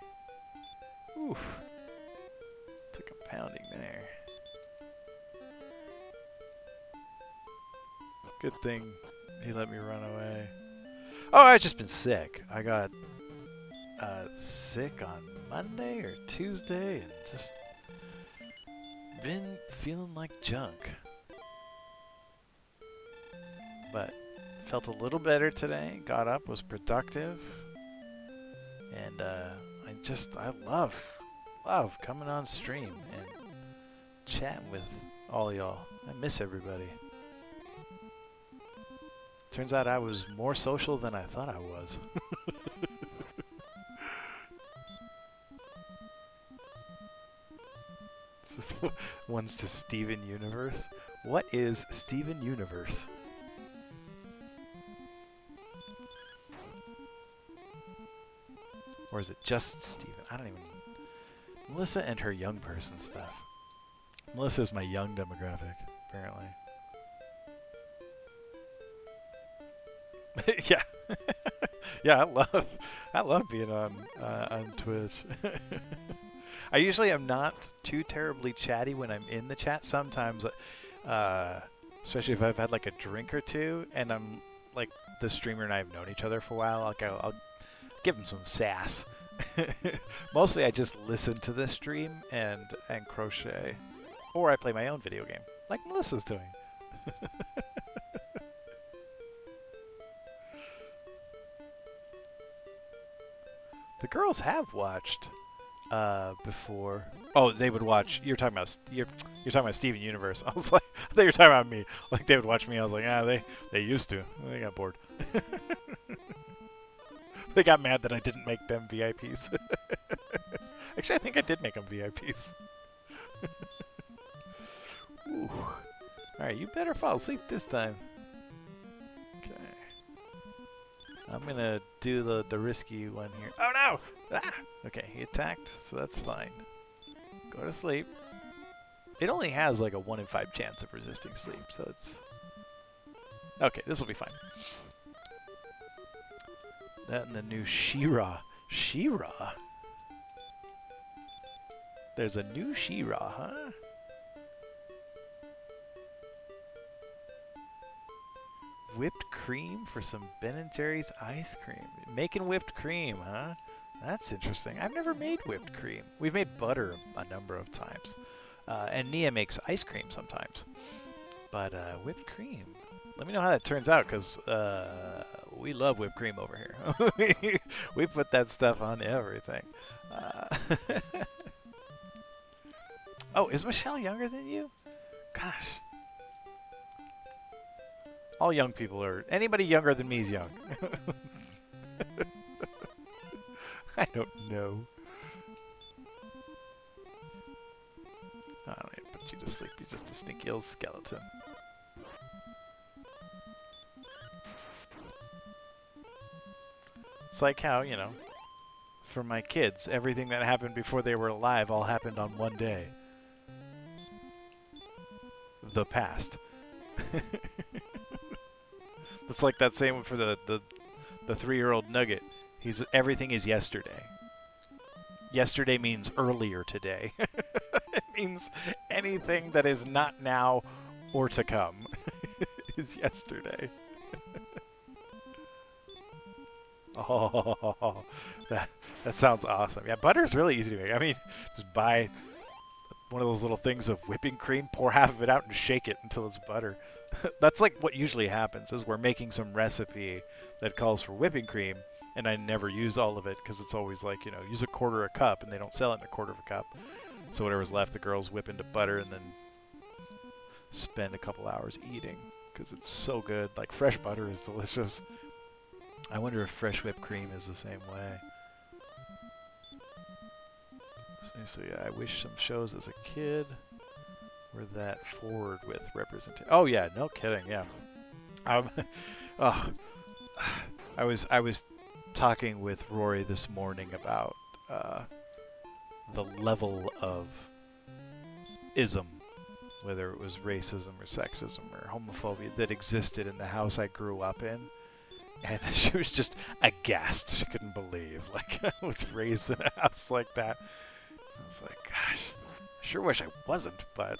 Oof. Took a pounding there. Good thing he let me run away. Oh, I've just been sick. I got sick on Monday or Tuesday and just been feeling like junk. But felt a little better today. Got up, was productive. And I love coming on stream and chatting with all y'all. I miss everybody. Turns out I was more social than I thought I was. This is one's to Steven Universe. What is Steven Universe? Or is it just Steven? I don't even... Melissa and her young person stuff. Melissa's my young demographic, apparently. Yeah. Yeah, I love being on Twitch. I usually am not too terribly chatty when I'm in the chat. Sometimes, especially if I've had like a drink or two, and I'm like the streamer and I have known each other for a while, like I'll give him some sass. Mostly I just listen to the stream and crochet, or I play my own video game, like Melissa's doing. The girls have watched before. Oh, they would watch. You're talking about Steven Universe. I was like, I thought you were talking about me. Like they would watch me. I was like, they used to. They got bored. They got mad that I didn't make them VIPs. Actually, I think I did make them VIPs. Ooh. All right, you better fall asleep this time. I'm gonna do the risky one here. Oh no! Ah! Okay, he attacked, so that's fine. Go to sleep. It only has like a 1 in 5 chance of resisting sleep, so it's... Okay, this will be fine. That and the new She-Ra. She-Ra? There's a new She-Ra, huh? Whipped cream for some Ben & Jerry's ice cream. Making whipped cream, huh? That's interesting. I've never made whipped cream. We've made butter a number of times. And Nia makes ice cream sometimes. But whipped cream. Let me know how that turns out, because we love whipped cream over here. We put that stuff on everything. Oh, is Michelle younger than you? Gosh. All young people are... Anybody younger than me is young. I don't know. I don't need to put you to sleep. He's just a stinky old skeleton. It's like how, you know, for my kids, everything that happened before they were alive all happened on one day. The past. It's like that same for the 3-year-old nugget. Everything is yesterday. Yesterday means earlier today. It means anything that is not now or to come is yesterday. Oh, that sounds awesome. Yeah, butter is really easy to make. I mean, just buy one of those little things of whipping cream, pour half of it out, and shake it until it's butter. That's like what usually happens is we're making some recipe that calls for whipping cream, and I never use all of it because it's always like, you know, use a quarter a cup, and they don't sell it in a quarter of a cup. So whatever's left, the girls whip into butter and then spend a couple hours eating because it's so good. Like, fresh butter is delicious. I wonder if fresh whipped cream is the same way. Especially, I wish some shows as a kid were that forward with representation. Oh yeah, no kidding. Yeah. Oh, I was talking with Rory this morning about the level of ism, whether it was racism or sexism or homophobia, that existed in the house I grew up in. And she was just aghast. She couldn't believe, like, I was raised in a house like that. I was like, gosh, I sure wish I wasn't, but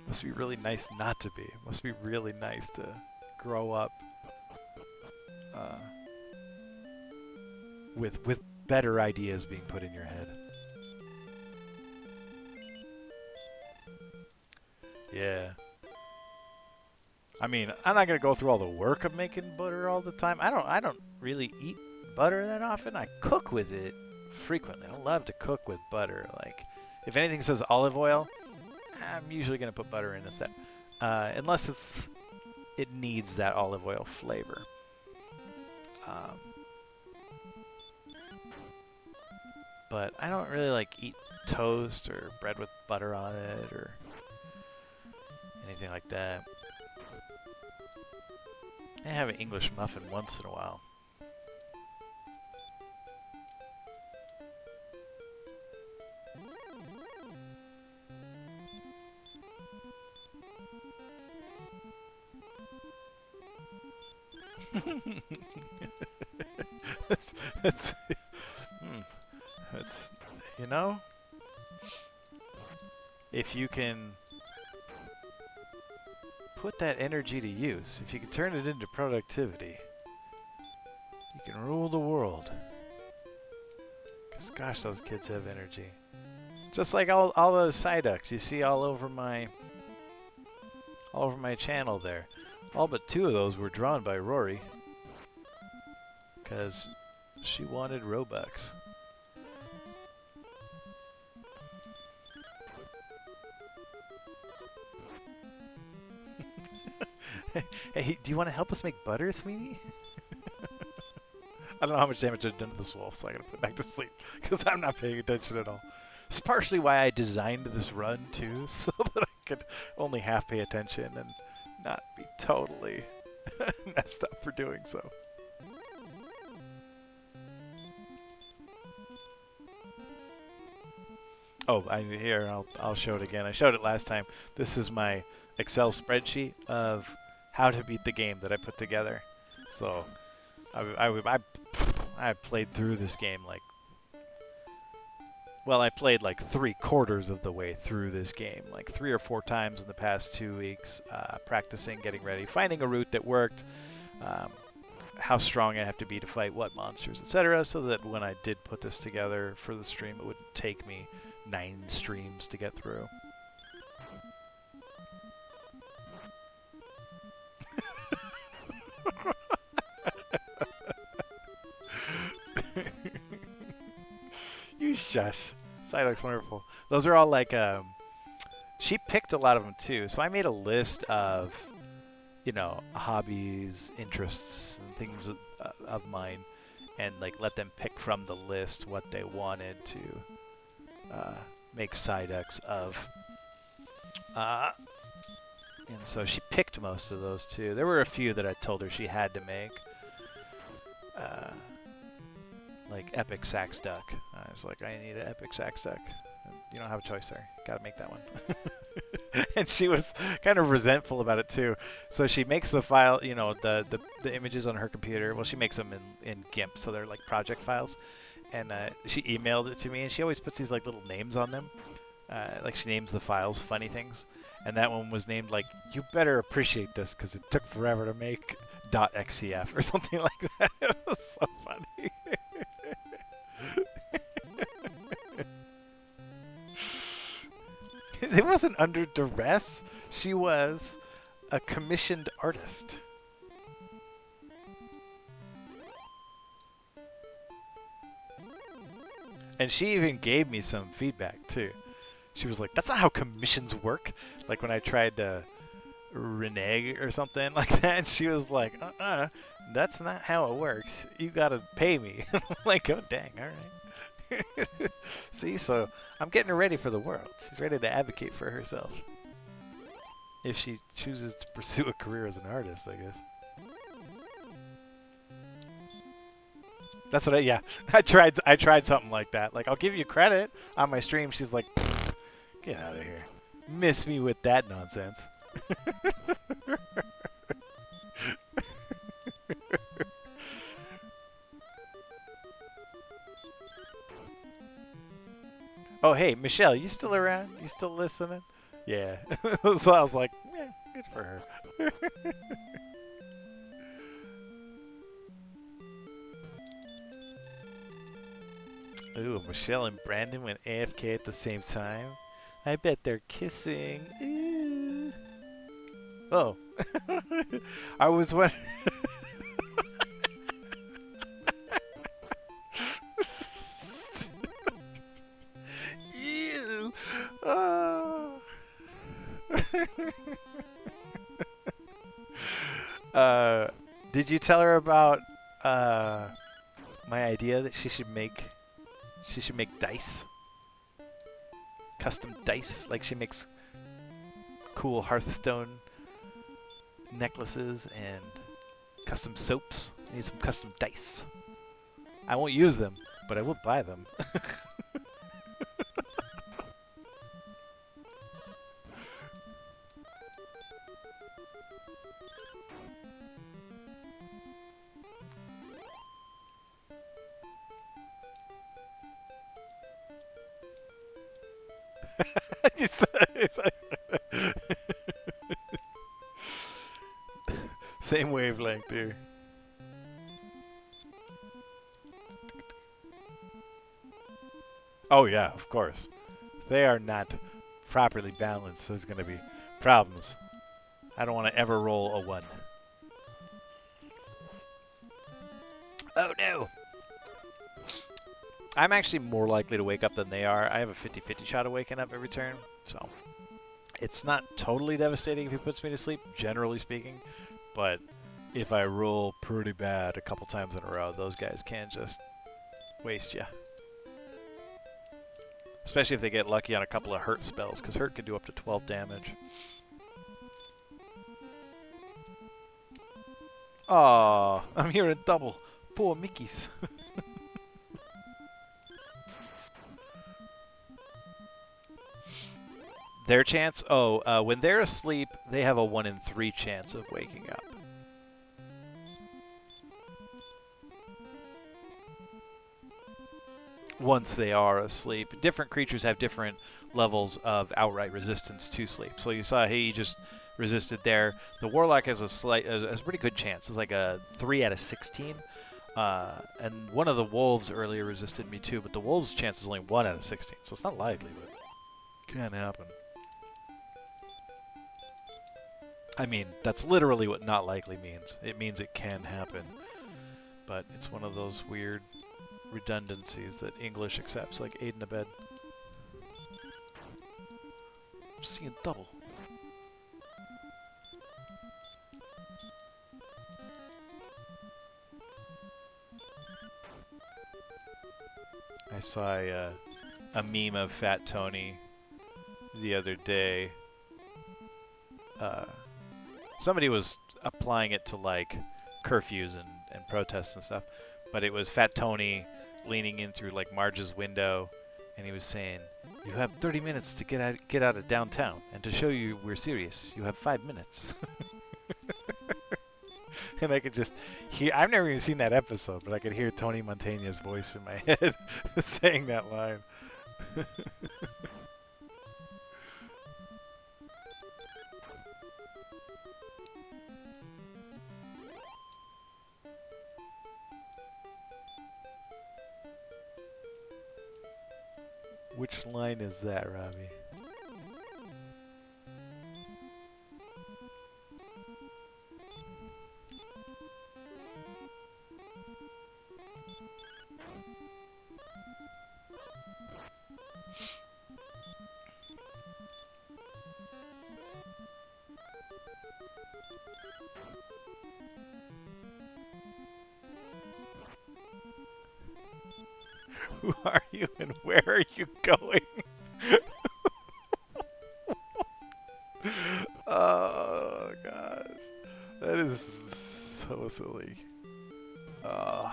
must be really nice not to be. Must be really nice to grow up with better ideas being put in your head. Yeah. I mean, I'm not gonna go through all the work of making butter all the time. I don't really eat butter that often. I cook with it frequently. I love to cook with butter. Like, if anything says olive oil, I'm usually gonna put butter in instead, unless it needs that olive oil flavor. But I don't really like eat toast or bread with butter on it or anything like that. I have an English muffin once in a while. That's you know, if you can put that energy to use, if you can turn it into productivity, you can rule the world. Because gosh, those kids have energy. Just like all those Psyducks you see all over my channel there. All but 2 of those were drawn by Rory. Because she wanted Robux. Hey, do you want to help us make butter, sweetie? I don't know how much damage I've done to this wolf, so I gotta put it back to sleep because I'm not paying attention at all. It's partially why I designed this run too, so that I could only half pay attention and not be totally messed up for doing so. Oh, I'll show it again. I showed it last time. This is my Excel spreadsheet of how to beat the game that I put together. So I played through this game like, well, I played like 3/4 of the way through this game, like 3 or 4 times in the past 2 weeks, practicing, getting ready, finding a route that worked, how strong I have to be to fight what monsters, etc., so that when I did put this together for the stream, it wouldn't take me 9 streams to get through. You shush. Psyduck's wonderful. Those are all like, she picked a lot of them too. So I made a list of, you know, hobbies, interests, and things of mine, and like let them pick from the list what they wanted to make Psyducks of. And so she picked most of those too. There were a few that I told her she had to make. Like Epic Sax Duck. I was like, I need an Epic Sax Duck. You don't have a choice there. Gotta make that one. And she was kind of resentful about it too. So she makes the file, you know, the images on her computer. Well, she makes them in GIMP, so they're like project files. And she emailed it to me, and she always puts these like little names on them. Like she names the files funny things, and that one was named like "You better appreciate this because it took forever to make .xcf" or something like that. It was so funny. It wasn't under duress. She was a commissioned artist. And she even gave me some feedback too. She was like, "That's not how commissions work." Like when I tried to renege or something like that, and she was like, "That's not how it works. You gotta pay me." I'm like, "Oh dang, all right." See, so I'm getting her ready for the world. She's ready to advocate for herself. If she chooses to pursue a career as an artist, I guess. That's what yeah. I tried something like that. Like, I'll give you credit on my stream. She's like, "Get out of here. Miss me with that nonsense." Oh, hey, Michelle, you still around? You still listening? Yeah. So I was like, yeah, good for her. Ooh, Michelle and Brandon went AFK at the same time. I bet they're kissing. Ooh. Oh. I was wondering. Ew. Oh. Did you tell her about my idea that she should make dice? Custom dice, like she makes cool Hearthstone necklaces and custom soaps. I need some custom dice. I won't use them, but I will buy them. Same wavelength here. Oh yeah, of course. They are not properly balanced. There's going to be problems. I don't want to ever roll a 1. Oh no! I'm actually more likely to wake up than they are. I have a 50-50 shot of waking up every turn, so it's not totally devastating if he puts me to sleep, generally speaking, but if I roll pretty bad a couple times in a row, those guys can just waste you. Especially if they get lucky on a couple of hurt spells, because hurt can do up to 12 damage. Aww, I'm hearing double. Poor Mickeys. Their chance? Oh, when they're asleep, they have a 1 in 3 chance of waking up. Once they are asleep. Different creatures have different levels of outright resistance to sleep. So you saw he just resisted there. The Warlock has a pretty good chance. It's like a 3 out of 16. And one of the Wolves earlier resisted me too, but the Wolves' chance is only 1 out of 16. So it's not likely, but it can happen. I mean, that's literally what not likely means. It means it can happen. But it's one of those weird redundancies that English accepts, like aid in the bed. I'm seeing double. I saw a meme of Fat Tony the other day. Somebody was applying it to like curfews and protests and stuff, but it was Fat Tony leaning in through like Marge's window, and he was saying, "You have 30 minutes to get out of downtown, and to show you we're serious, you have 5 minutes." And I could just hear, I've never even seen that episode, but I could hear Tony Montana's voice in my head saying that line. Which line is that, Robbie? Who are you and where are you going? Oh, gosh. That is so silly. Oh,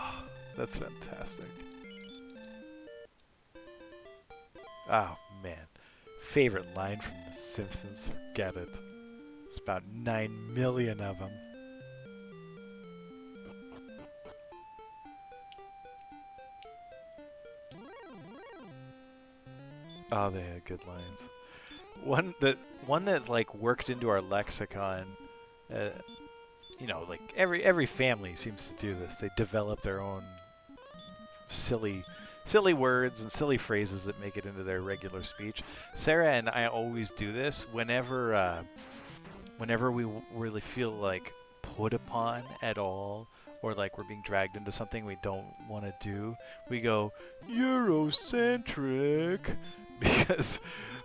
that's fantastic. Oh, man. Favorite line from The Simpsons? Forget it. It's about 9 million of them. Oh, they had good lines. One that's like worked into our lexicon. You know, like every family seems to do this. They develop their own silly words and silly phrases that make it into their regular speech. Sarah and I always do this whenever we really feel like put upon at all, or like we're being dragged into something we don't want to do. We go Eurocentric. Because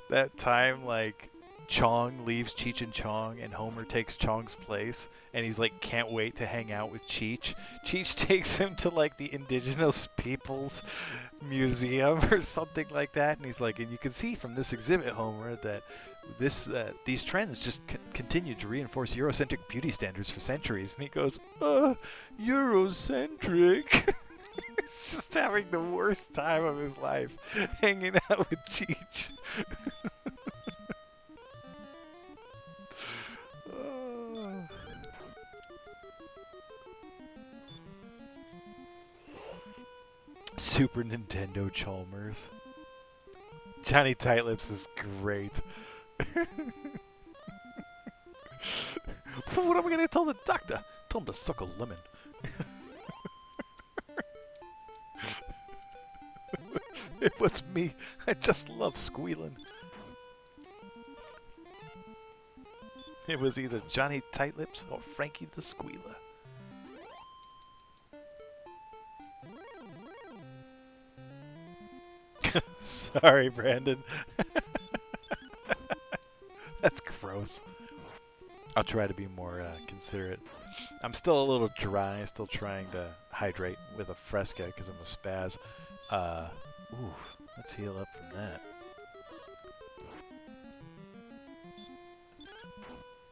that time, like, Chong leaves Cheech and Chong, and Homer takes Chong's place, and he's like, can't wait to hang out with Cheech. Cheech takes him to, like, the Indigenous Peoples Museum or something like that, and he's like, and you can see from this exhibit, Homer, that these trends just continue to reinforce Eurocentric beauty standards for centuries. And he goes, Eurocentric. He's just having the worst time of his life hanging out with Cheech. Super Nintendo Chalmers. Johnny Tightlips is great. What am I going to tell the doctor? Tell him to suck a lemon. It was me. I just love squealing. It was either Johnny Tightlips or Frankie the Squealer. Sorry, Brandon. That's gross. I'll try to be more considerate. I'm still a little dry. Still trying to hydrate with a Fresca because I'm a spaz. Ooh, let's heal up from that.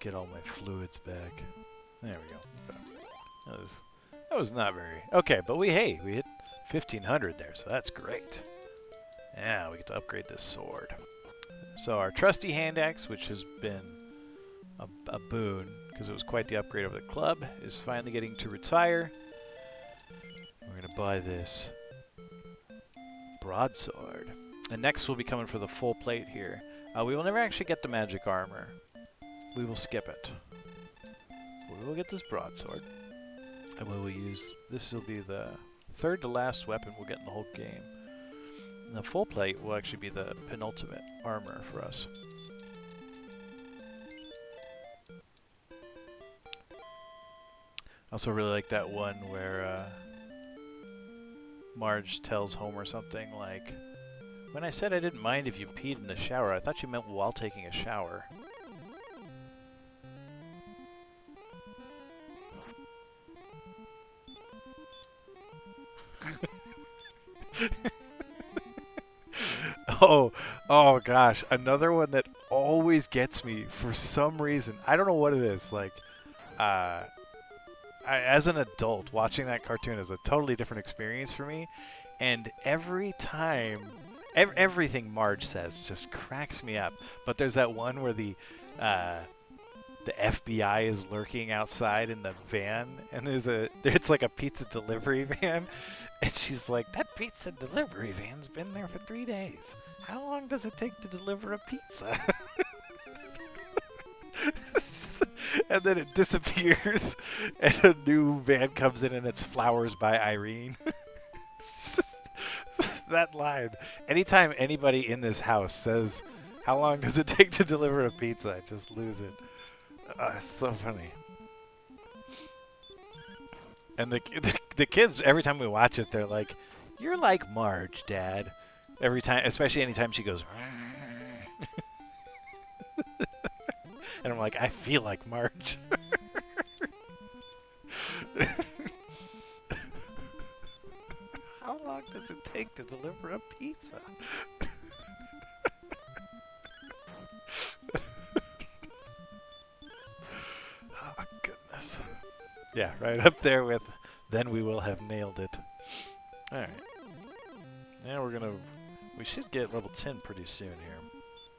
Get all my fluids back. There we go. That was not very... Okay, but we hit 1,500 there, so that's great. Yeah, we get to upgrade this sword. So our trusty hand axe, which has been a boon, because it was quite the upgrade over the club, is finally getting to retire. We're going to buy this broadsword. And next we'll be coming for the full plate here. We will never actually get the magic armor. We will skip it. We will get this broadsword. And we will use... This will be the third to last weapon we'll get in the whole game. And the full plate will actually be the penultimate armor for us. I also really like that one where Marge tells Homer something like, when I said I didn't mind if you peed in the shower, I thought you meant while taking a shower. Oh gosh, another one that always gets me for some reason. I don't know what it is. Like, as an adult, watching that cartoon is a totally different experience for me. And every time, everything Marge says just cracks me up. But there's that one where the FBI is lurking outside in the van, and it's like a pizza delivery van. And she's like, that pizza delivery van's been there for 3 days. How long does it take to deliver a pizza? And then it disappears, and a new van comes in, and it's Flowers by Irene. It's just, That line. Anytime anybody in this house says, "How long does it take to deliver a pizza?" I just lose it. It's so funny. And the kids, every time we watch it, they're like, "You're like Marge, Dad." Every time, especially anytime she goes, and I'm like, I feel like Marge. How long does it take to deliver a pizza? Oh, goodness. Yeah, right up there with "Then we will have nailed it." Alright. Now we should get level 10 pretty soon here.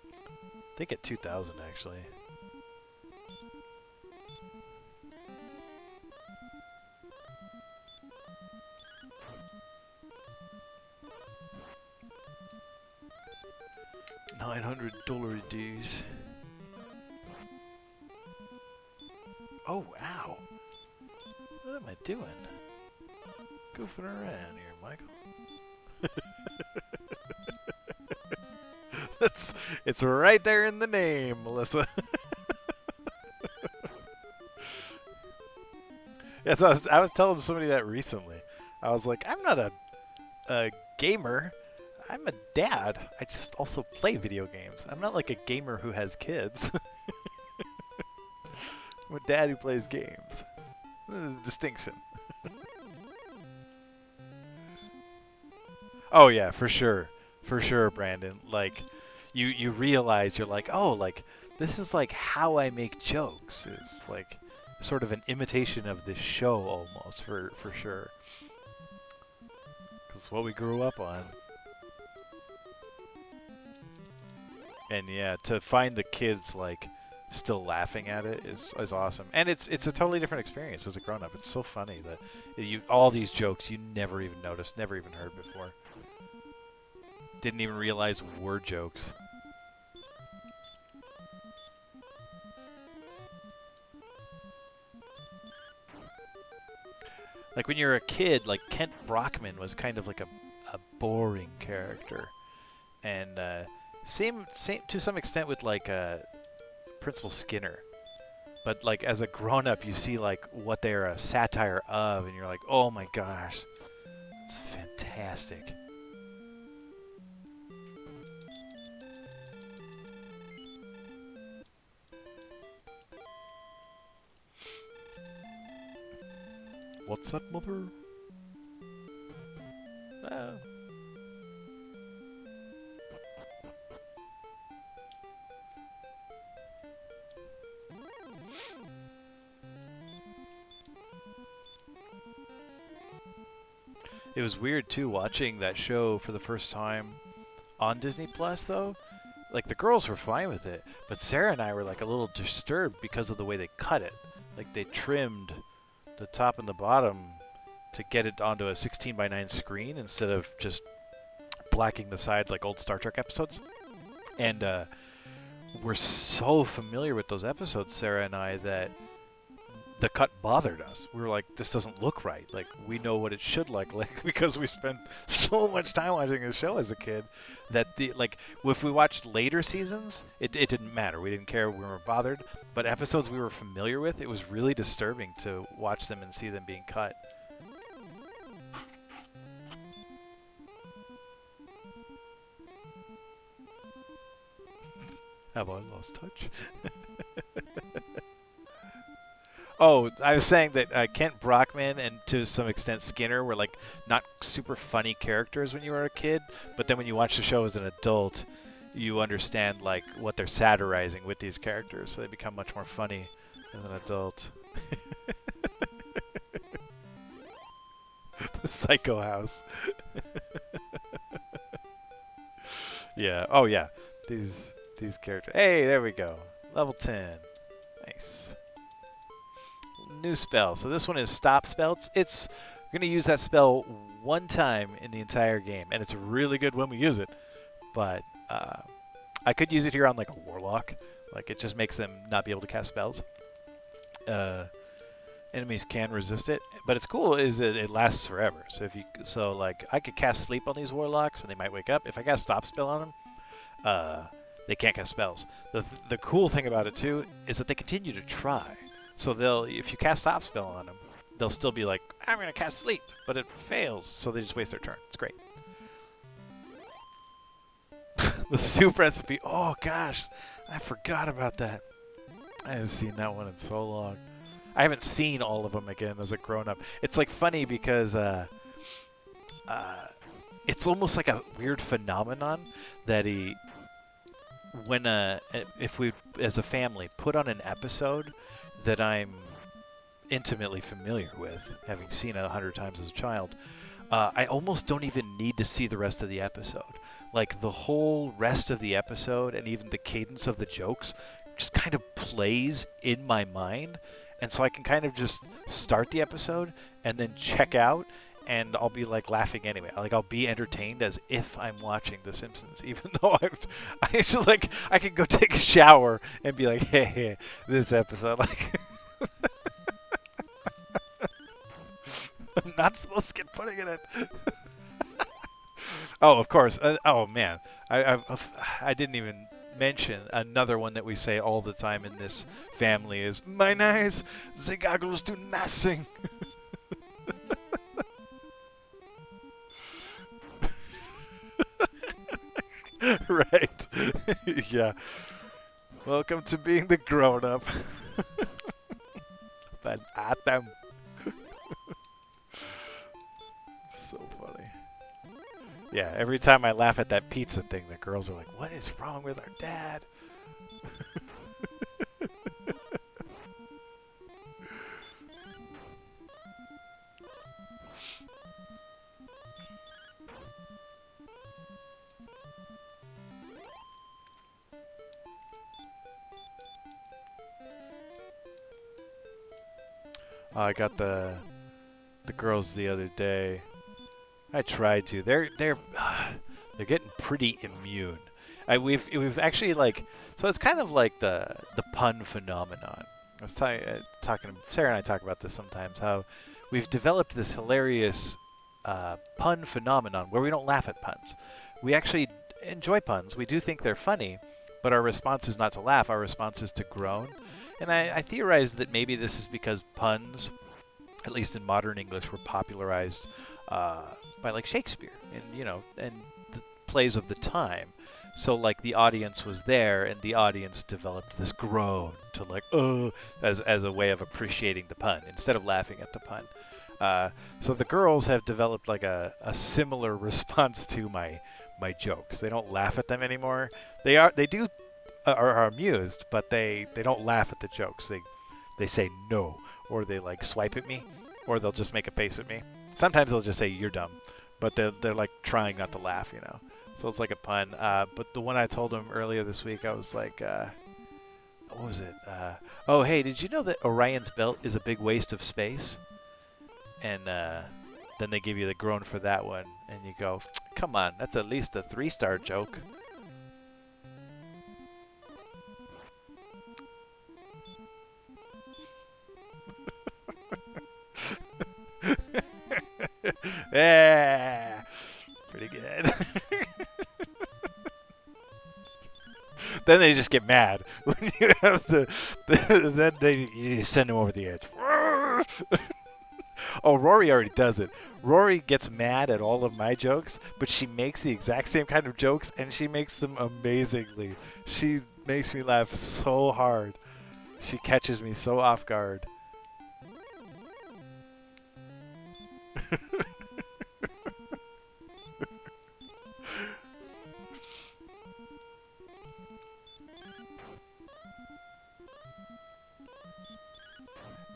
I think at 2000 actually. $900 dues. Oh, ow. What am I doing? Goofing around here, Michael. It's right there in the name, Melissa. Yes, I was telling somebody that recently. I was like, I'm not a gamer. I'm a dad. I just also play video games. I'm not like a gamer who has kids. I'm a dad who plays games. There's a distinction. Oh yeah, for sure. For sure, Brandon. Like, you realize you're like, oh, like, this is like how I make jokes. It's like sort of an imitation of this show almost, for sure. Because it's what we grew up on. And yeah, to find the kids like still laughing at it is awesome. And it's a totally different experience as a grown up. It's so funny that all these jokes you never even noticed, never even heard before. Didn't even realize were jokes. Like when you're a kid, like Kent Brockman was kind of like a boring character. And same to some extent with like Principal Skinner. But like as a grown-up, you see like what they're a satire of, and you're like, oh my gosh, it's fantastic. What's that, mother? It was weird too watching that show for the first time on Disney Plus though. Like the girls were fine with it, but Sarah and I were like a little disturbed because of the way they cut it. Like they trimmed the top and the bottom to get it onto a 16:9 screen instead of just blacking the sides like old Star Trek episodes. And we're so familiar with those episodes, Sarah and I, that the cut bothered us. We were like, this doesn't look right. Like, we know what it should look like because we spent so much time watching the show as a kid that if we watched later seasons, it didn't matter. We didn't care. We weren't bothered. But episodes we were familiar with, it was really disturbing to watch them and see them being cut. Have I lost touch? Oh, I was saying that Kent Brockman and to some extent Skinner were like not super funny characters when you were a kid, but then when you watch the show as an adult, you understand like what they're satirizing with these characters, so they become much more funny as an adult. The Psycho House. Yeah. Oh yeah. These characters. Hey, there we go. Level 10. Nice. New spell. So this one is stop spell. It's we're going to use that spell one time in the entire game, and it's really good when we use it. But I could use it here on like a warlock. Like it just makes them not be able to cast spells. Enemies can resist it, but it's cool is that it lasts forever. So if you like I could cast sleep on these warlocks and they might wake up. If I cast stop spell on them, they can't cast spells. The cool thing about it too is that they continue to try. So they'll if you cast stop spell on them, they'll still be like, I'm gonna cast sleep, but it fails, so they just waste their turn. It's great. The soup recipe. Oh gosh, I forgot about that. I haven't seen that one in so long. I haven't seen all of them again as a grown-up. It's like funny because it's almost like a weird phenomenon that if we as a family put on an episode that I'm intimately familiar with, having seen it 100 times as a child, I almost don't even need to see the rest of the episode. Like the whole rest of the episode and even the cadence of the jokes just kind of plays in my mind. And so I can kind of just start the episode and then check out, and I'll be like laughing anyway. Like I'll be entertained as if I'm watching The Simpsons, even though I just like I can go take a shower and be like, hey, this episode, like I'm not supposed to get pudding in it. Oh, of course. Oh man, I didn't even mention another one that we say all the time in this family is my eyes, the goggles do nothing. Right. Yeah. Welcome to being the grown-up. But at them. So funny. Yeah, every time I laugh at that pizza thing, the girls are like, what is wrong with our dad? I got the girls the other day. I tried to. They're getting pretty immune. We've actually like so it's kind of like the pun phenomenon. I was talking. Sarah and I talk about this sometimes. How we've developed this hilarious pun phenomenon where we don't laugh at puns. We actually enjoy puns. We do think they're funny, but our response is not to laugh. Our response is to groan. And I theorize that maybe this is because puns, at least in modern English, were popularized by like Shakespeare and the plays of the time. So like the audience was there, and the audience developed this groan to like as a way of appreciating the pun instead of laughing at the pun. So the girls have developed like a similar response to my jokes. They don't laugh at them anymore. They are amused, but they don't laugh at the jokes. They say no, or they like swipe at me, or they'll just make a face at me. Sometimes they'll just say you're dumb, but they're like trying not to laugh, So it's like a pun. But the one I told them earlier this week, I was like, what was it? Oh, hey, did you know that Orion's belt is a big waste of space? And then they give you the groan for that one, and you go, come on, that's at least a 3-star joke. Yeah, pretty good. Then they just get mad when you have then you send them over the edge. Oh, Rory already does it. Rory gets mad at all of my jokes, but she makes the exact same kind of jokes, and she makes them amazingly. She makes me laugh so hard. She catches me so off guard.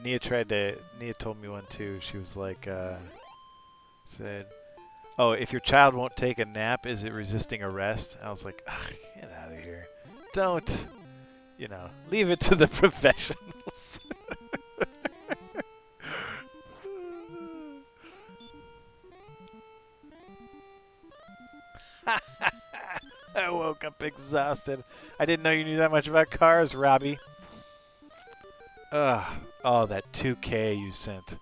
Nia told me one too. She was like, said, oh, if your child won't take a nap, is it resisting arrest? I was like, get out of here. Don't, leave it to the professionals. I woke up exhausted. I didn't know you knew that much about cars, Robbie. Ugh. Oh, that 2K you sent.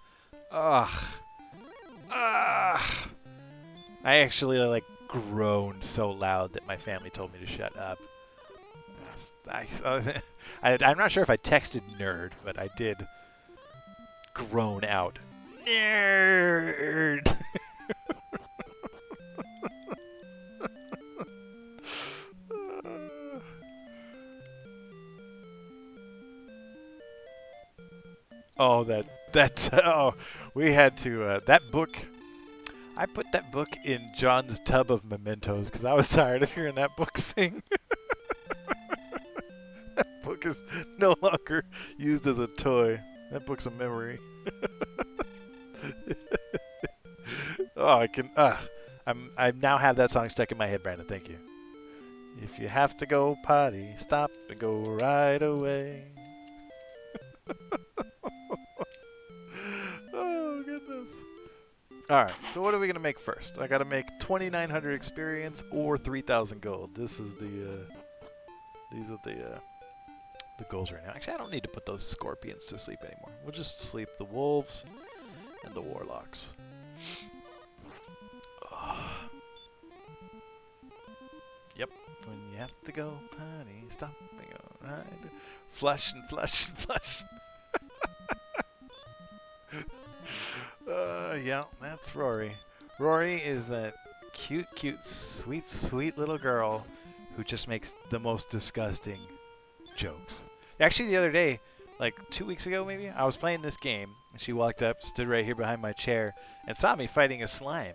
Ugh. Ugh. I actually like groaned so loud that my family told me to shut up. I'm not sure if I texted nerd, but I did groan out. Nerd! Oh, oh, we had to, that book, I put that book in John's tub of mementos because I was tired of hearing that book sing. That book is no longer used as a toy. That book's a memory. Oh, I now have that song stuck in my head, Brandon. Thank you. If you have to go potty, stop and go right away. Oh, goodness. Alright, so what are we going to make first? I got to make 2,900 experience or 3,000 gold. This is the, these are the goals right now. Actually, I don't need to put those scorpions to sleep anymore. We'll just sleep the wolves and the warlocks. Yep. When you have to go potty, stop and go right. Flush and flush and flush. Yeah, that's Rory. Rory is that cute, sweet, sweet little girl who just makes the most disgusting jokes. Actually, the other day, like 2 weeks ago maybe, I was playing this game, and she walked up, stood right here behind my chair, and saw me fighting a slime.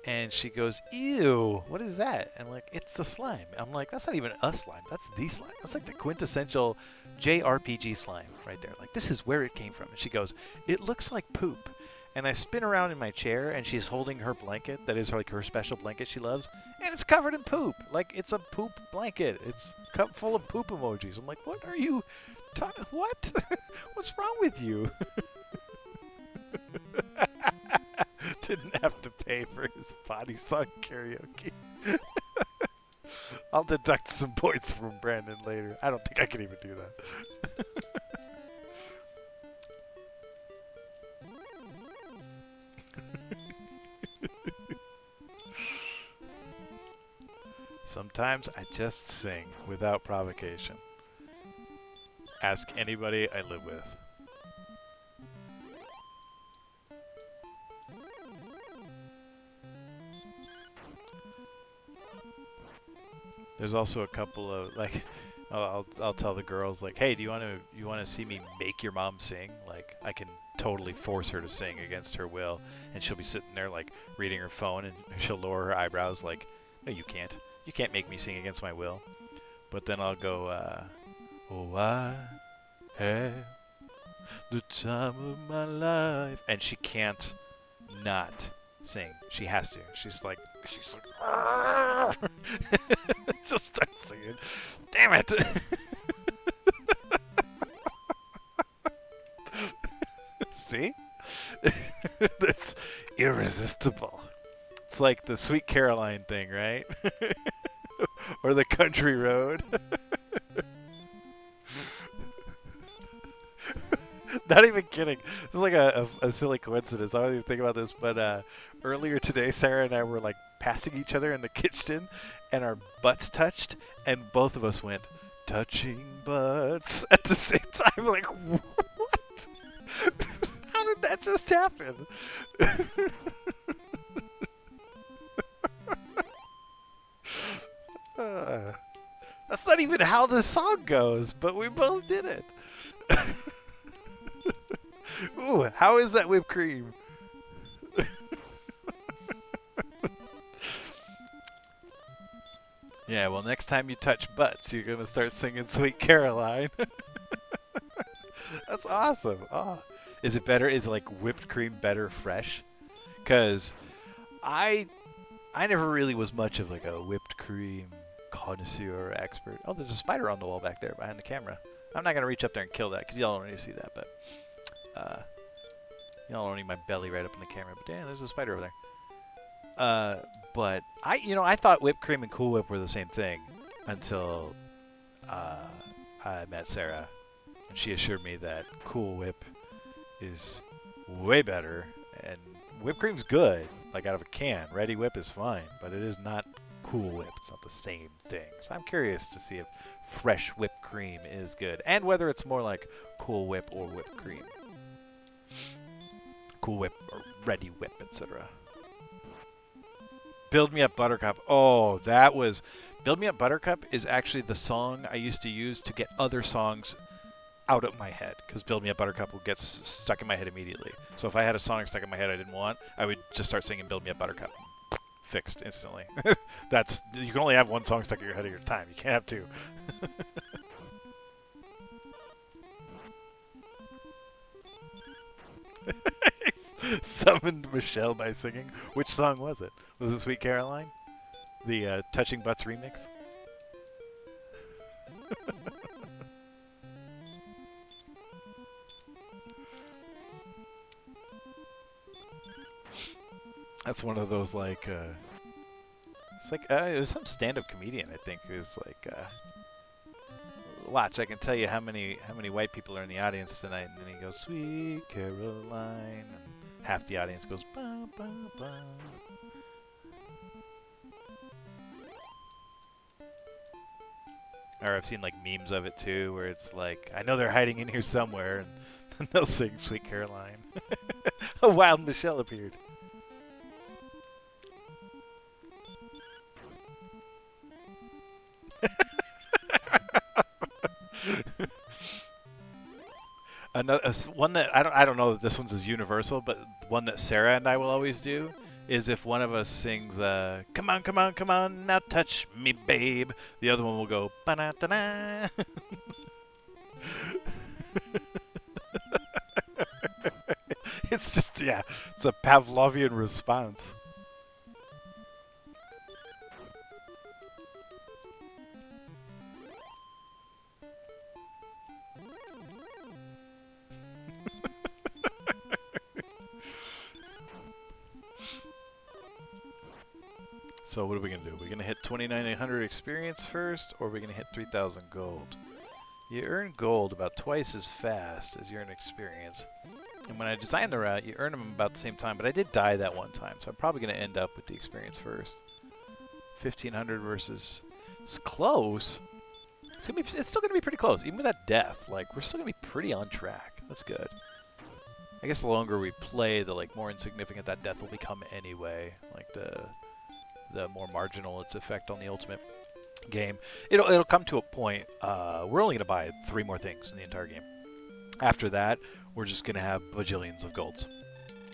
And she goes, "Ew, what is that?" And I'm like, "It's a slime." I'm like, "That's not even a slime. That's the slime. That's like the quintessential JRPG slime right there. Like, this is where it came from." And she goes, "It looks like poop." And I spin around in my chair, and she's holding her blanket. That is like her special blanket she loves. And it's covered in poop. Like, it's a poop blanket. It's full of poop emojis. I'm like, "What are you talking? What? What's wrong with you?" Didn't have to pay for his body song karaoke. I'll deduct some points from Brandon later. I don't think I can even do that. Sometimes I just sing without provocation. Ask anybody I live with. There's also a couple of like, I'll tell the girls like, "Hey, do you want to see me make your mom sing?" Like, I can totally force her to sing against her will, and she'll be sitting there like reading her phone, and she'll lower her eyebrows like, "No, you can't. You can't make me sing against my will." But then I'll go, "Oh, I had the time of my life," and she can't not sing. She has to. She's like, just start singing. Damn it! See? That's irresistible. It's like the Sweet Caroline thing, right? Or the Country Road. Not even kidding. This is like a silly coincidence. I don't even think about this, but earlier today, Sarah and I were like passing each other in the kitchen, and our butts touched, and both of us went, "Touching butts," at the same time. Like, what? How did that just happen? That's not even how the song goes, but we both did it. Ooh, how is that whipped cream? Yeah, well, next time you touch butts, you're going to start singing Sweet Caroline. That's awesome. Oh. Is it better? Is like whipped cream better fresh? Because I never really was much of like a whipped cream connoisseur expert. Oh, there's a spider on the wall back there behind the camera. I'm not going to reach up there and kill that because y'all don't need to see that, but y'all don't need my belly right up in the camera. But damn, there's a spider over there. But I thought whipped cream and Cool Whip were the same thing until I met Sarah, And she assured me that Cool Whip is way better, and whipped cream's good, like out of a can. Ready Whip is fine, but it is not Cool Whip. It's not the same thing. So I'm curious to see if fresh whipped cream is good, and whether it's more like Cool Whip or whipped cream. Cool Whip or Ready Whip, etc. Build Me Up Buttercup. Oh, that was... Build Me Up Buttercup is actually the song I used to use to get other songs out of my head, because Build Me Up Buttercup will get stuck in my head immediately. So if I had a song stuck in my head I didn't want, I would just start singing Build Me Up Buttercup. Fixed instantly. That's... You can only have one song stuck in your head at your time. You can't have two. Summoned Michelle by singing. Which song was it? Was it Sweet Caroline? The Touching Butts remix? That's one of those, like, it's like, it was some stand-up comedian, I think, who's like, watch, I can tell you how many white people are in the audience tonight, and then he goes, Sweet Caroline, and half the audience goes, ba, ba, ba. Or I've seen, like, memes of it, too, where it's like, I know they're hiding in here somewhere, and they'll sing Sweet Caroline. A wild Michelle appeared. Another one that I don't know that this one's as universal, but one that Sarah and I will always do is if one of us sings "Come on, come on, come on, now touch me, babe," the other one will go "Ba-na-da-na." It's just, yeah, it's a Pavlovian response. So what are we going to do? We're going to hit 2,900 experience first, or are we going to hit 3,000 gold? You earn gold about twice as fast as you earn experience. And when I designed the route, you earn them about the same time, but I did die that one time, so I'm probably going to end up with the experience first. 1,500 versus... It's close. It's still going to be pretty close. Even with that death, like, we're still going to be pretty on track. That's good. I guess the longer we play, the, like, more insignificant that death will become anyway. Like, the more marginal its effect on the ultimate game. It'll come to a point, we're only going to buy 3 more things in the entire game. After that, we're just going to have bajillions of golds.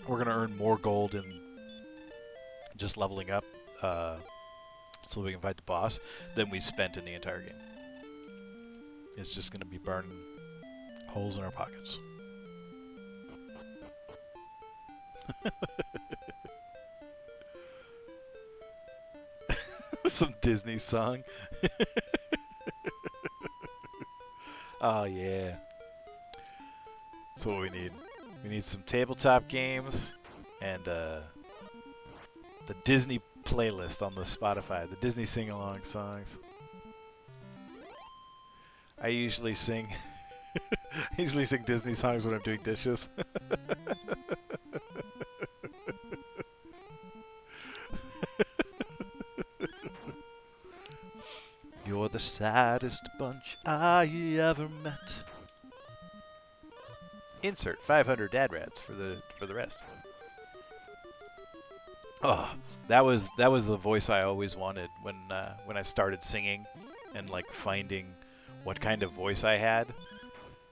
We're going to earn more gold in just leveling up so we can fight the boss than we spent in the entire game. It's just going to be burning holes in our pockets. Some Disney song. Oh, yeah. That's what we need. We need some tabletop games and the Disney playlist on the Spotify. The Disney sing-along songs. I usually sing Disney songs when I'm doing dishes. You're the saddest bunch I ever met. Insert 500 dad rads for the rest. Oh, that was the voice I always wanted when I started singing and like finding what kind of voice I had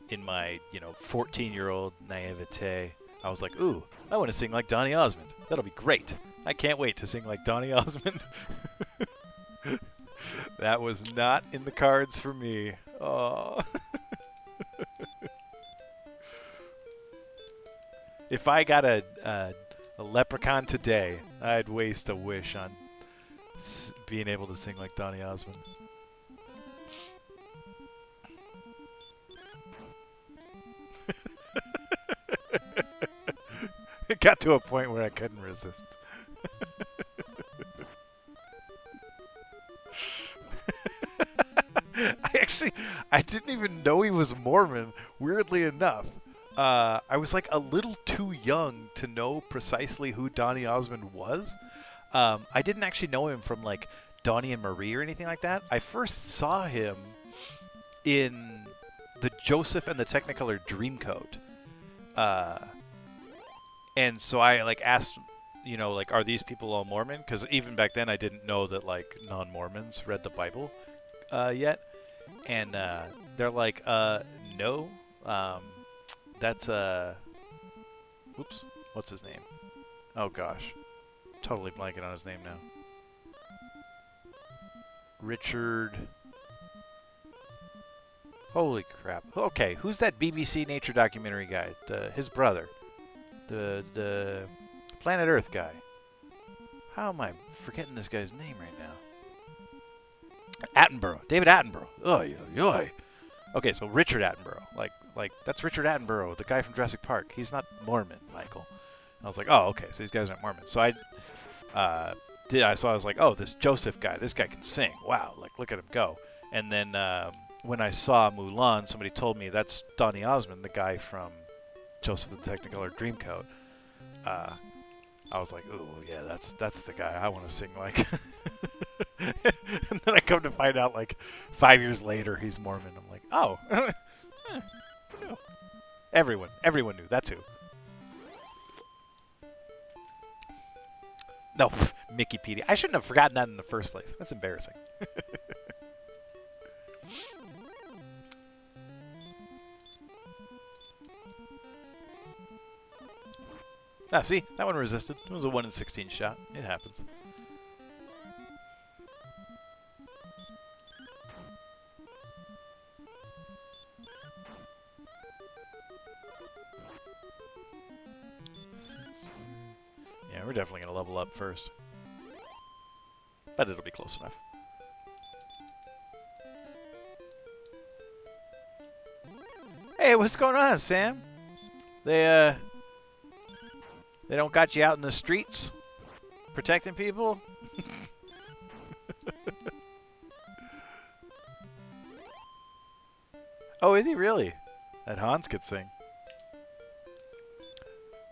in my 14-year-old naivete. I was like, ooh, I want to sing like Donny Osmond. That'll be great. I can't wait to sing like Donny Osmond. That was not in the cards for me. Oh. If I got a leprechaun today, I'd waste a wish on being able to sing like Donny Osmond. It got to a point where I couldn't resist. I Actually, I didn't even know he was Mormon, weirdly enough. I was like a little too young to know precisely who Donny Osmond was. I didn't actually know him from like Donnie and Marie or anything like that. I first saw him in the Joseph and the Technicolor Dreamcoat. And so I like asked, you know, like, are these people all Mormon? Because even back then I didn't know that like non-Mormons read the Bible yet. And they're like, no, that's whoops, what's his name? Oh gosh, totally blanking on his name now. Richard. Holy crap. Okay, who's that BBC nature documentary guy? His brother. The Planet Earth guy. How am I forgetting this guy's name right now? Attenborough. David Attenborough. Oy, oy, oy. Okay, so Richard Attenborough. Like that's Richard Attenborough, the guy from Jurassic Park. He's not Mormon, Michael. And I was like, oh, okay, so these guys aren't Mormon. So I was like, oh, this Joseph guy, this guy can sing. Wow, like look at him go. And then when I saw Mulan, somebody told me that's Donny Osmond, the guy from Joseph the Technicolor Dreamcoat. I was like, ooh, yeah, that's the guy I want to sing like. And then I come to find out, like, 5 years later, he's Mormon. I'm like, oh, no. Everyone knew. That's who. No, Mickeypedia. I shouldn't have forgotten that in the first place. That's embarrassing. Ah, see? That one resisted. It was a 1 in 16 shot. It happens. Yeah, we're definitely going to level up first. But it'll be close enough. Hey, what's going on, Sam? They don't got you out in the streets protecting people? Oh, is he really? That Hans could sing.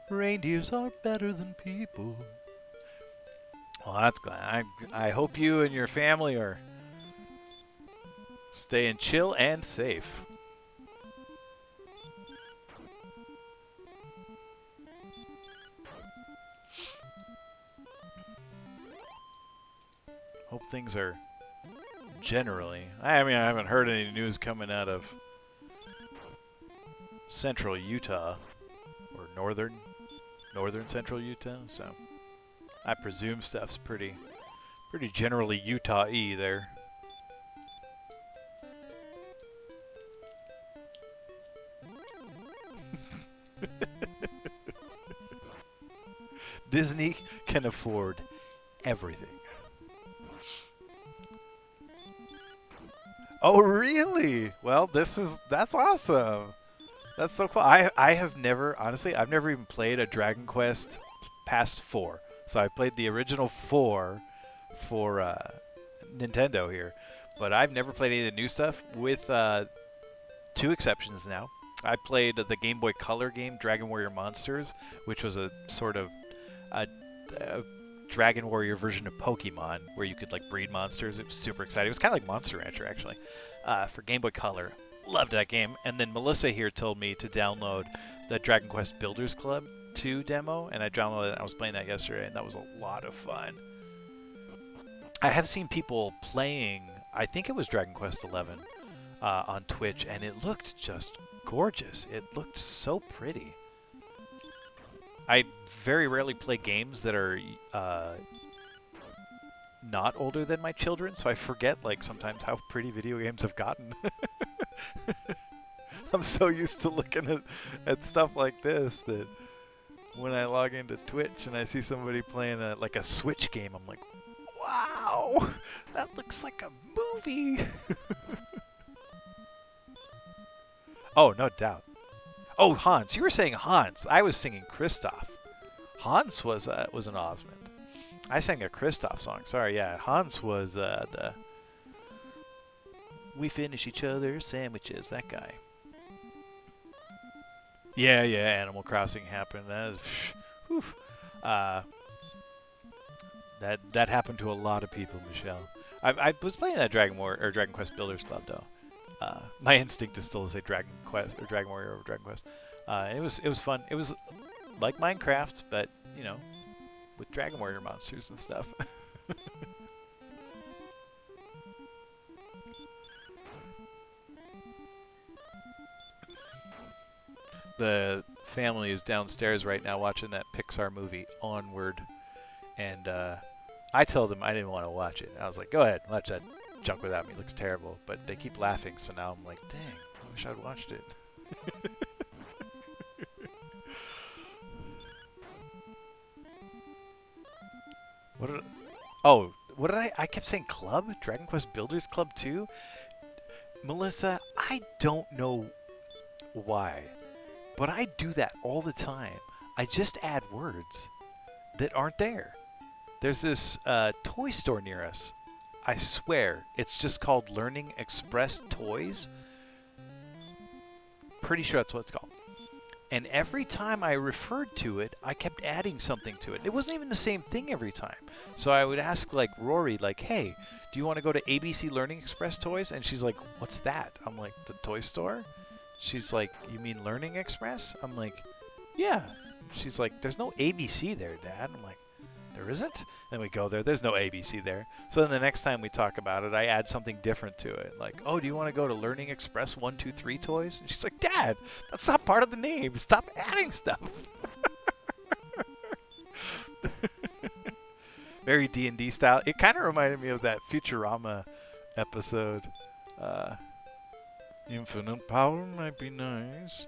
Reindeers are better than people. Well, that's glad. I hope you and your family are staying chill and safe. Hope things are generally... I mean, I haven't heard any news coming out of central Utah or northern central Utah, so I presume stuff's pretty generally Utah-y there. Disney can afford everything. Oh, really? Well, that's awesome. That's so cool. I have never, honestly, I've never even played a Dragon Quest past 4. So I played the original 4 for Nintendo here. But I've never played any of the new stuff with 2 exceptions now. I played the Game Boy Color game, Dragon Warrior Monsters, which was a sort of a Dragon Warrior version of Pokemon, where you could like breed monsters. It was super exciting. It was kind of like Monster Rancher, actually, for Game Boy Color. Loved that game. And then Melissa here told me to download the Dragon Quest Builders Club 2 demo, and I downloaded it. And I was playing that yesterday, and that was a lot of fun. I have seen people playing, I think it was Dragon Quest 11 on Twitch, and it looked just gorgeous. It looked so pretty. I very rarely play games that are not older than my children, so I forget, like, sometimes how pretty video games have gotten. I'm so used to looking at stuff like this that when I log into Twitch and I see somebody playing like a Switch game, I'm like, wow, that looks like a movie. Oh, no doubt. Oh, Hans. You were saying Hans. I was singing Kristoff. Hans was an Osmond. I sang a Kristoff song. Sorry, yeah. Hans was the... We finish each other's sandwiches. That guy. Yeah, Animal Crossing happened. That is, whew. That happened to a lot of people, Michelle. I was playing that Dragon Quest Builders Club though. My instinct is still to say Dragon Quest or Dragon Warrior over Dragon Quest. It was fun. It was like Minecraft, but you know, with Dragon Warrior monsters and stuff. The family is downstairs right now watching that Pixar movie Onward, and I told them I didn't want to watch it. I was like, go ahead, watch that junk without me. It looks terrible. But they keep laughing, so now I'm like, dang, I wish I'd watched it. What did I kept saying club? Dragon Quest Builders Club 2? Melissa, I don't know why, but I do that all the time. I just add words that aren't there. There's this toy store near us. I swear, it's just called Learning Express Toys. Pretty sure that's what it's called. And every time I referred to it, I kept adding something to it. It wasn't even the same thing every time. So I would ask, like, Rory, like, hey, do you want to go to ABC Learning Express Toys? And she's like, what's that? I'm like, the toy store? She's like, you mean Learning Express? I'm like, yeah. She's like, there's no ABC there, Dad. I'm like, there isn't? Then we go there. There's no ABC there. So then the next time we talk about it, I add something different to it. Like, oh, do you want to go to Learning Express 123 Toys? And she's like, Dad, that's not part of the name. Stop adding stuff. Very D&D style. It kind of reminded me of that Futurama episode. Infinite power might be nice.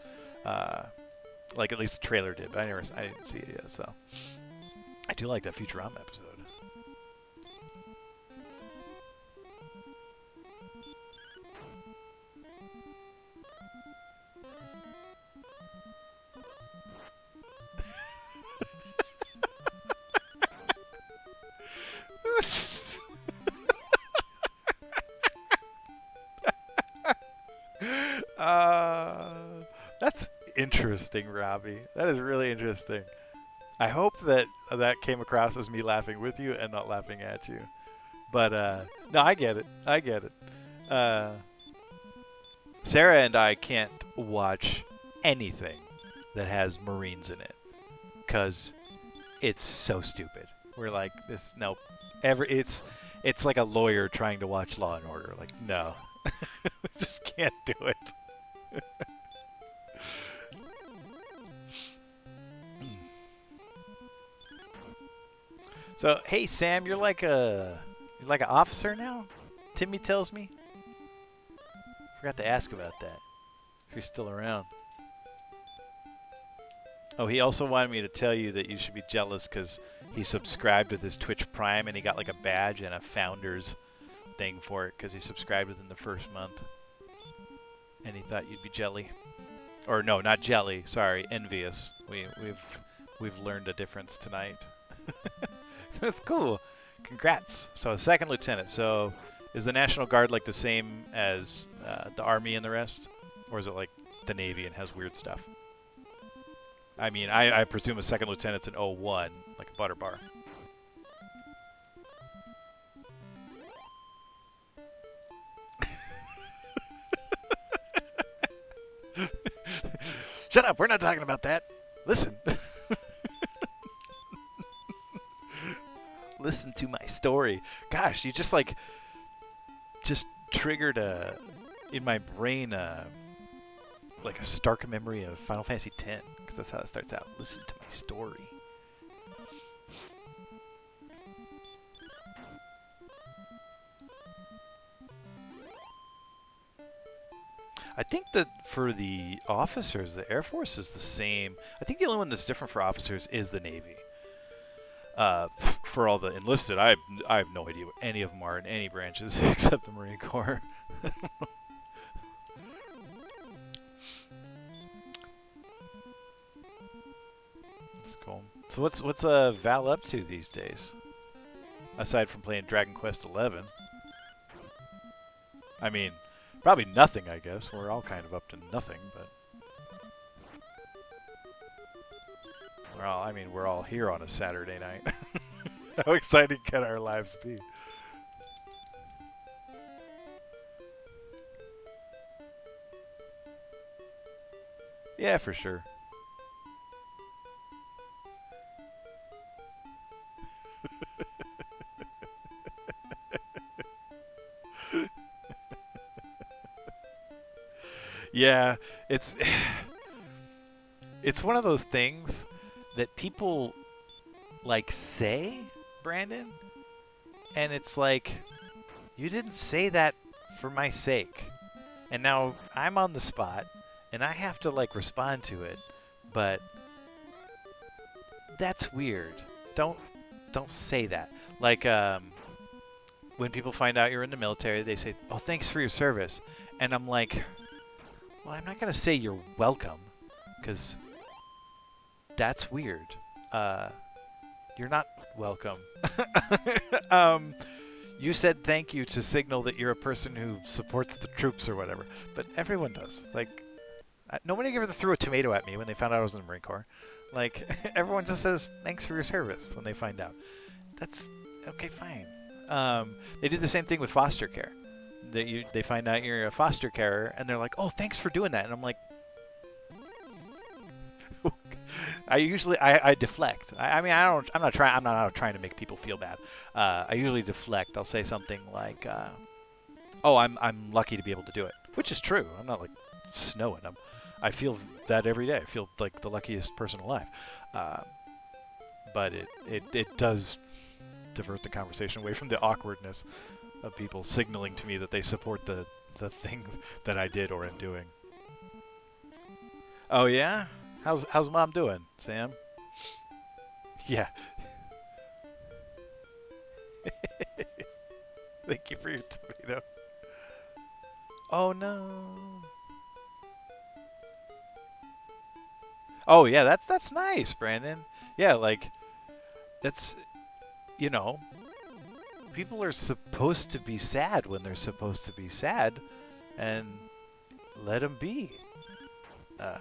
Like at least the trailer did, but I didn't see it yet, so I do like that Futurama episode. That's interesting, Robbie. That is really interesting. I hope that that came across as me laughing with you and not laughing at you. But, no, I get it. I get it. Sarah and I can't watch anything that has Marines in it because it's so stupid. We're like, this, nope. It's like a lawyer trying to watch Law and Order. Like, no. Just can't do it. So, hey Sam, you're like an officer now? Timmy tells me. Forgot to ask about that. If you're still around. Oh, he also wanted me to tell you that you should be jealous because he subscribed with his Twitch Prime and he got like a badge and a founder's thing for it because he subscribed within the first month. And he thought you'd be jelly. Or no, not jelly. Sorry, envious. We've learned a difference tonight. That's cool. Congrats. So a second lieutenant. So is the National Guard like the same as the Army and the rest? Or is it like the Navy and has weird stuff? I mean, I presume a second lieutenant's an 01, like a butter bar. Shut up. We're not talking about that. Listen. Listen to my story. Gosh, you just triggered in my brain like a stark memory of Final Fantasy X, because that's how it starts out. Listen to my story. I think that for the officers, the Air Force is the same. I think the only one that's different for officers is the Navy. For all the enlisted, I have no idea what any of them are in any branches except the Marine Corps. That's cool. So what's Val up to these days? Aside from playing Dragon Quest XI. I mean, Probably nothing, I guess. We're all kind of up to nothing, but we're all here on a Saturday night. How exciting can our lives be? Yeah, for sure. Yeah, it's it's one of those things that people like say, Brandon, and it's like you didn't say that for my sake. And now I'm on the spot and I have to like respond to it, but that's weird. Don't don't say that. Like when people find out you're in the military, they say, "Oh, thanks for your service." And I'm like, "Well, I'm not going to say you're welcome cuz that's weird. You're not welcome." You said thank you to signal that you're a person who supports the troops or whatever, but everyone does. Like, nobody ever threw a tomato at me when they found out I was in the Marine Corps. Like, everyone just says thanks for your service when they find out. That's okay, fine. They do the same thing with foster care. They find out you're a foster carer, and they're like, "Oh, thanks for doing that," and I'm like, I deflect. I'm not trying to make people feel bad. I usually deflect. I'll say something like, "Oh, I'm lucky to be able to do it," which is true. I'm not like snowing. I feel that every day. I feel like the luckiest person alive. But it does divert the conversation away from the awkwardness of people signaling to me that they support the thing that I did or am doing. Oh yeah? How's mom doing, Sam? Yeah. Thank you for your tomato. Oh no. Oh yeah, that's nice, Brandon. Yeah, like that's you know, people are supposed to be sad when they're supposed to be sad, and let them be. Uh,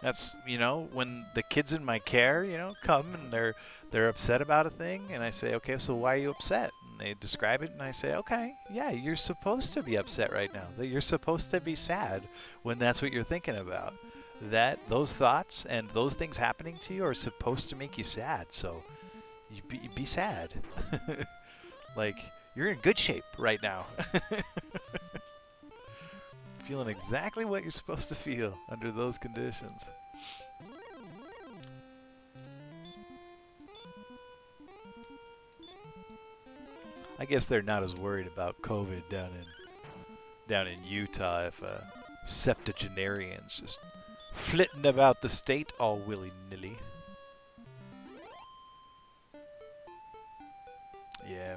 That's when the kids in my care come and they're upset about a thing, and I say, okay, so why are you upset? And they describe it, and I say, okay, yeah, you're supposed to be upset right now. That you're supposed to be sad when that's what you're thinking about. That those thoughts and those things happening to you are supposed to make you sad. So you be sad. Like you're in good shape right now. Feeling exactly what you're supposed to feel under those conditions. I guess they're not as worried about COVID down in Utah if septuagenarians just flitting about the state all willy-nilly. Yeah.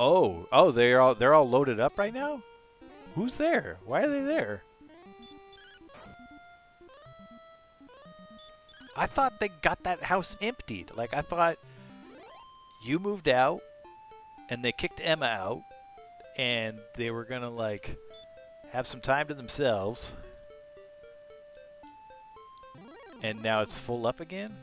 Oh, they're all loaded up right now? Who's there? Why are they there? I thought they got that house emptied. Like I thought you moved out and they kicked Emma out and they were going to like have some time to themselves. And now it's full up again?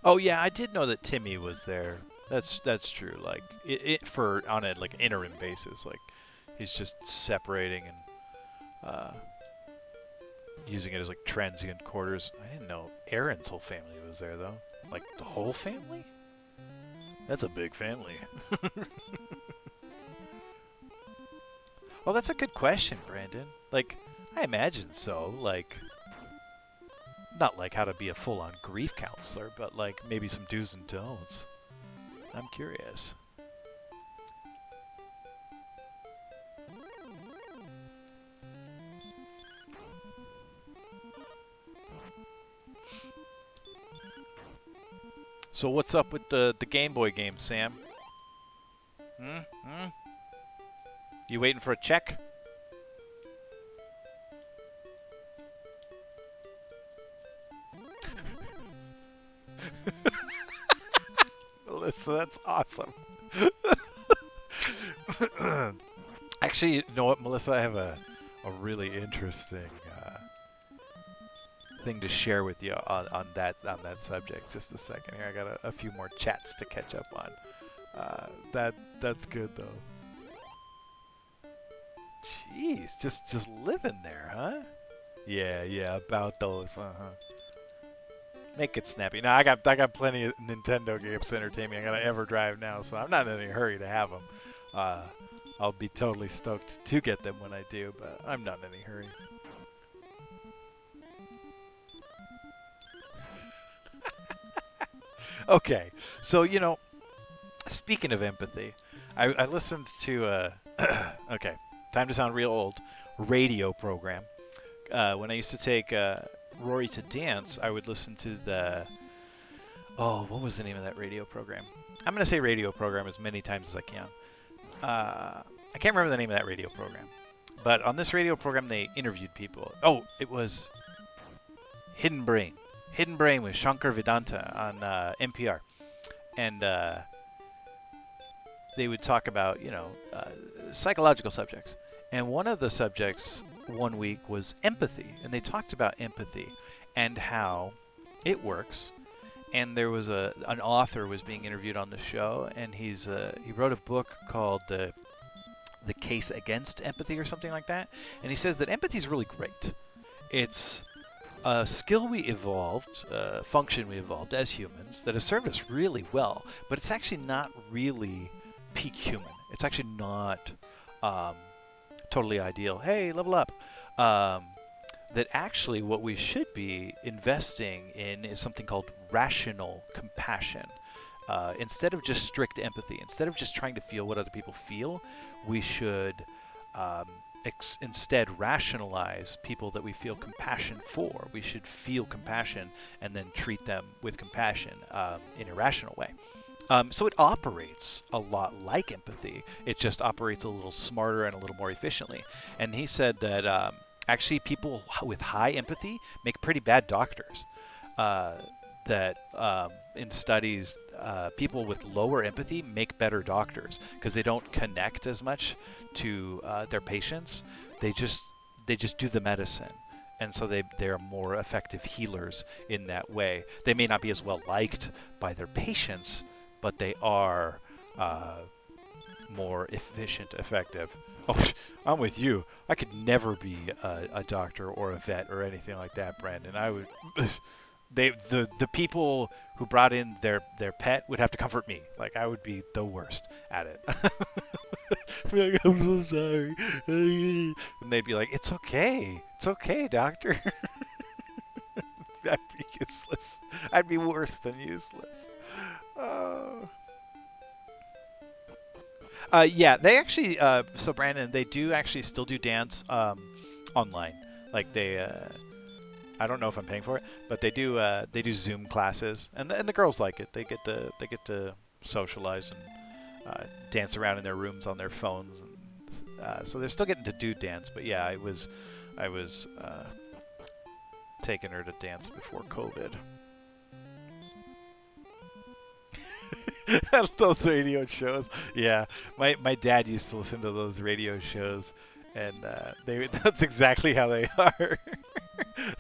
Oh yeah, I did know that Timmy was there. That's true. Like it for on a like interim basis, like he's just separating and using it as like transient quarters. I didn't know Aaron's whole family was there though. Like the whole family? That's a big family. Well, that's a good question, Brandon. Like I imagine so. Like not like how to be a full-on grief counselor, but like maybe some do's and don'ts. I'm curious. So what's up with the Game Boy game, Sam? Hmm? You waiting for a check? Melissa, that's awesome. Actually, you know what, Melissa? I have a really interesting thing to share with you on that subject. Just a second here. I got a few more chats to catch up on. That's good though. Jeez, just living there, huh? Yeah, about those, Make it snappy. Now I got plenty of Nintendo games to entertain me. I got an EverDrive now, so I'm not in any hurry to have them. I'll be totally stoked to get them when I do, but I'm not in any hurry. Okay, so speaking of empathy, I listened to okay, time to sound real old, radio program. When I used to take Rory to dance, I would listen to what was the name of that radio program? I'm going to say radio program as many times as I can. I can't remember the name of that radio program. But on this radio program, they interviewed people. Oh, it was Hidden Brain. Hidden Brain with Shankar Vedanta on NPR. And they would talk about, psychological subjects. And one of the subjects one week was empathy. And they talked about empathy and how it works. And there was an author was being interviewed on the show, and he wrote a book called The Case Against Empathy or something like that. And he says that empathy is really great. It's a skill we evolved, function we evolved as humans that has served us really well, but it's actually not really peak human. It's actually not totally ideal. Hey, level up. That actually what we should be investing in is something called rational compassion. Instead of just strict empathy, instead of just trying to feel what other people feel, we should instead rationalize people that we feel compassion for. We should feel compassion and then treat them with compassion in a rational way. So it operates a lot like empathy. It just operates a little smarter and a little more efficiently. And he said that actually people with high empathy make pretty bad doctors. That in studies, people with lower empathy make better doctors because they don't connect as much to their patients. They just do the medicine. And so they're more effective healers in that way. They may not be as well liked by their patients, but they are more efficient, effective. Oh, I'm with you. I could never be a doctor or a vet or anything like that, Brandon. I would. The people who brought in their pet would have to comfort me. Like, I would be the worst at it. Be like, I'm so sorry. And they'd be like, it's okay, doctor. I'd be useless. I'd be worse than useless. Yeah, they actually. So Brandon, they do actually still do dance online. Like they. I don't know if I'm paying for it, but they do Zoom classes, and the girls like it. They get to socialize and dance around in their rooms on their phones, and so they're still getting to do dance. But yeah, I was taking her to dance before COVID. Those radio shows, yeah. My dad used to listen to those radio shows, and that's exactly how they are.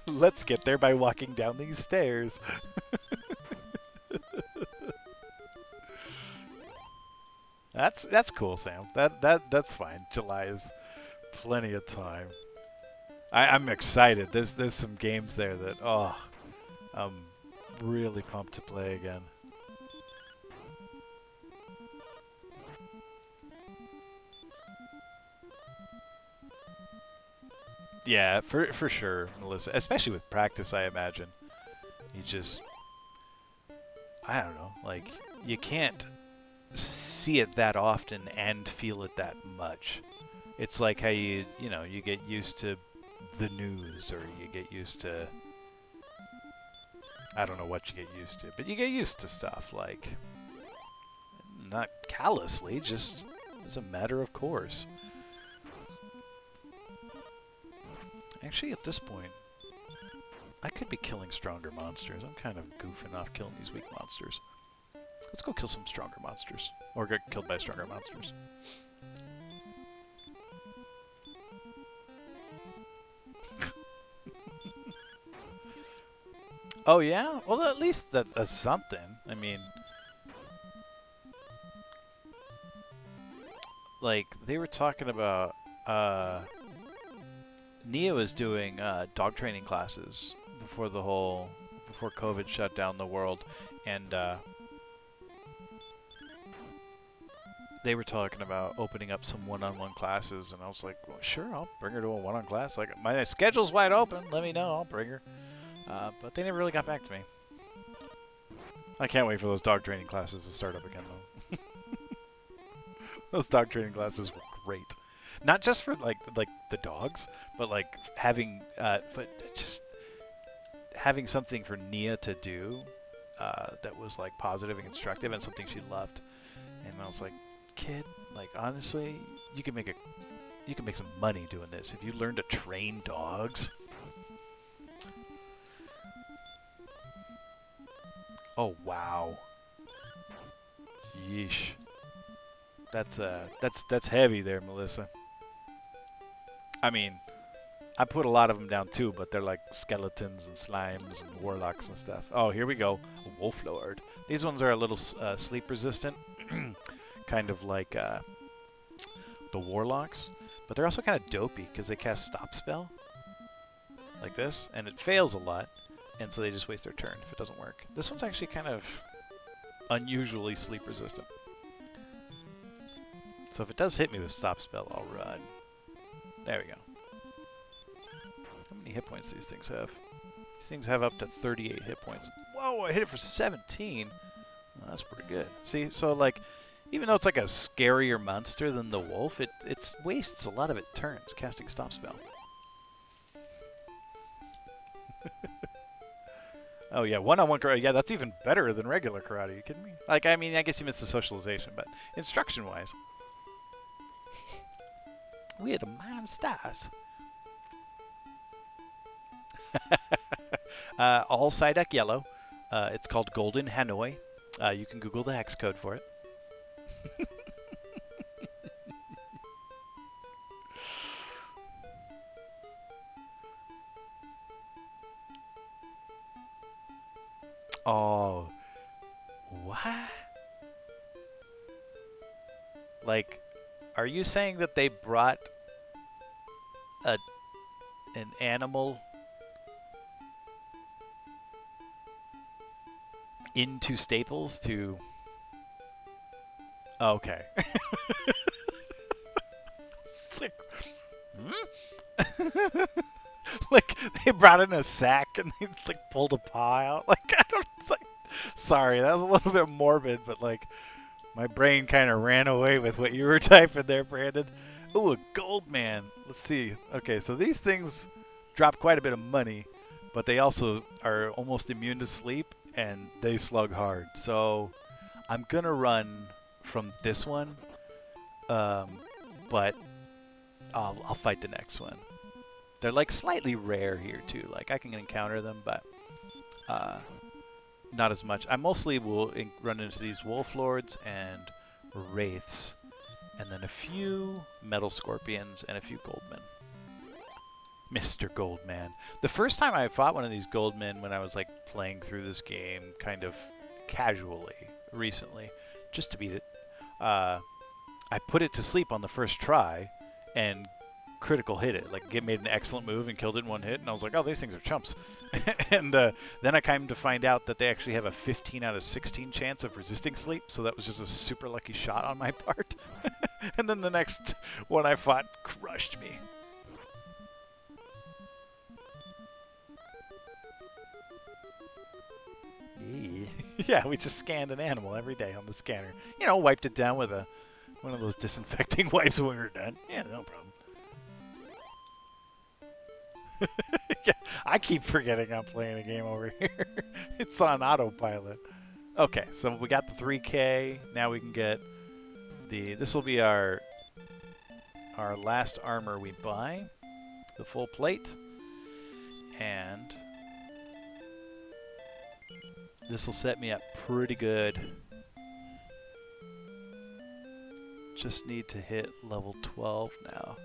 Let's get there by walking down these stairs. That's cool, Sam. That's fine. July is plenty of time. I'm excited. There's some games there that I'm really pumped to play again. Yeah, for sure, Melissa. Especially with practice, I imagine. You just, I don't know, like, you can't see it that often and feel it that much. It's like how you get used to the news, or you get used to, I don't know what you get used to, but you get used to stuff, like, not callously, just as a matter of course. Actually, at this point, I could be killing stronger monsters. I'm kind of goofing off killing these weak monsters. Let's go kill some stronger monsters. Or get killed by stronger monsters. Oh yeah? Well, at least that's something. I mean, like, they were talking about, Nia was doing dog training classes before before COVID shut down the world, and they were talking about opening up some one-on-one classes, and I was like, well, sure, I'll bring her to a one-on class. Like, my schedule's wide open. Let me know. I'll bring her. But they never really got back to me. I can't wait for those dog training classes to start up again, though. Those dog training classes were great. Not just for like the dogs, but like having just having something for Nia to do that was like positive and constructive and something she loved. And I was like, kid, like honestly, you can make some money doing this if you learn to train dogs. Oh wow. Yeesh. That's heavy there, Melissa. I mean, I put a lot of them down too, but they're like skeletons and slimes and warlocks and stuff. Oh, here we go. A wolf lord. These ones are a little sleep resistant, kind of like the warlocks, but they're also kind of dopey because they cast stop spell like this, and it fails a lot, and so they just waste their turn if it doesn't work. This one's actually kind of unusually sleep resistant. So if it does hit me with stop spell, I'll run. There we go. How many hit points do these things have? These things have up to 38 hit points. Whoa, I hit it for 17. Well, that's pretty good. See, so like, even though it's like a scarier monster than the wolf, it wastes a lot of its turns casting stop spell. Oh yeah, one-on-one karate. Yeah, that's even better than regular karate. Are you kidding me? Like, I mean, I guess you missed the socialization, but instruction-wise, we're the monsters. All Psyduck yellow. It's called Golden Hanoi. You can Google the hex code for it. Oh, what? Like, are you saying that they brought an animal into Staples to... Oh, okay. It's like, hmm? Like, they brought in a sack and they like pulled a paw out. Like, I don't like. Sorry, that was a little bit morbid, but like, my brain kind of ran away with what you were typing there, Brandon. Ooh, a gold man. Let's see. Okay, so these things drop quite a bit of money, but they also are almost immune to sleep and they slug hard. So I'm gonna run from this one, but I'll fight the next one. They're like slightly rare here too. Like I can encounter them, but not as much. I mostly will run into these wolf lords and wraiths, and then a few metal scorpions and a few goldmen. Mr. Goldman. The first time I fought one of these goldmen when I was like playing through this game kind of casually recently, just to beat it, I put it to sleep on the first try and critical hit it. Like, it made an excellent move and killed it in one hit, and I was like, oh, these things are chumps. And then I came to find out that they actually have a 15 out of 16 chance of resisting sleep, so that was just a super lucky shot on my part. And then the next one I fought crushed me. Yeah, we just scanned an animal every day on the scanner. You know, wiped it down with one of those disinfecting wipes when we were done. Yeah, no problem. Yeah, I keep forgetting I'm playing a game over here. It's on autopilot. Okay, so we got the 3K. Now we can get This will be our last armor we buy, the full plate, and this will set me up pretty good. Just need to hit level 12 now.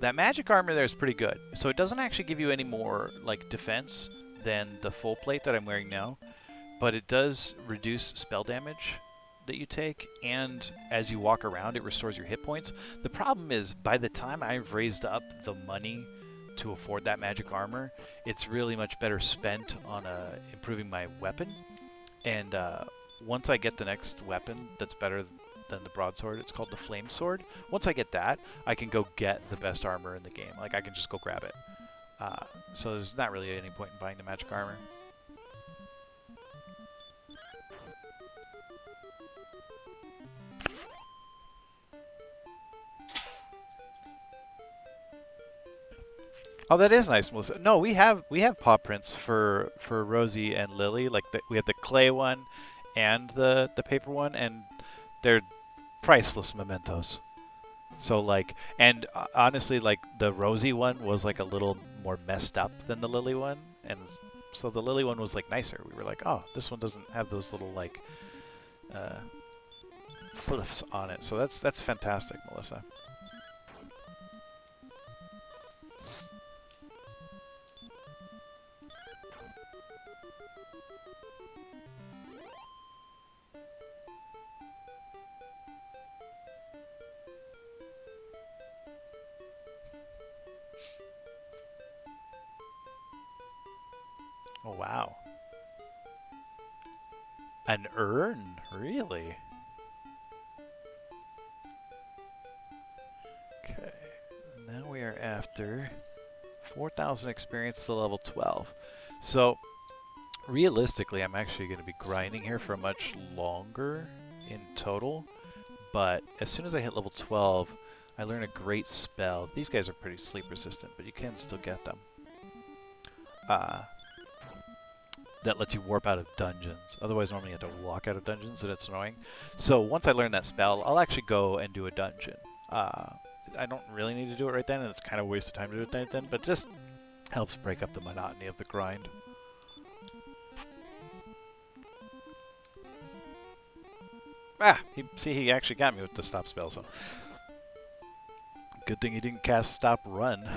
That magic armor there is pretty good. So it doesn't actually give you any more like defense than the full plate that I'm wearing now, but it does reduce spell damage that you take, and as you walk around it restores your hit points. The problem is by the time I've raised up the money to afford that magic armor, it's really much better spent on improving my weapon. And once I get the next weapon that's better than the broadsword, it's called the flame sword. Once I get that, I can go get the best armor in the game. Like, I can just go grab it. So there's not really any point in buying the magic armor. Oh, that is nice, Melissa. No, we have paw prints for Rosie and Lily. Like we have the clay one and the paper one, and they're priceless mementos. So like, and honestly, like the Rosie one was like a little more messed up than the Lily one, and so the Lily one was like nicer. We were like, oh, this one doesn't have those little like flips on it. So that's fantastic, Melissa. Oh, wow. An urn? Really? Okay. Now we are after 4,000 experience to level 12. So, realistically, I'm actually going to be grinding here for much longer in total. But as soon as I hit level 12, I learn a great spell. These guys are pretty sleep resistant, but you can still get them. That lets you warp out of dungeons. Otherwise, normally you have to walk out of dungeons, and it's annoying. So once I learn that spell, I'll actually go and do a dungeon. I don't really need to do it right then, and it's kind of a waste of time to do it right then, but it just helps break up the monotony of the grind. He actually got me with the stop spell, so good thing he didn't cast stop run.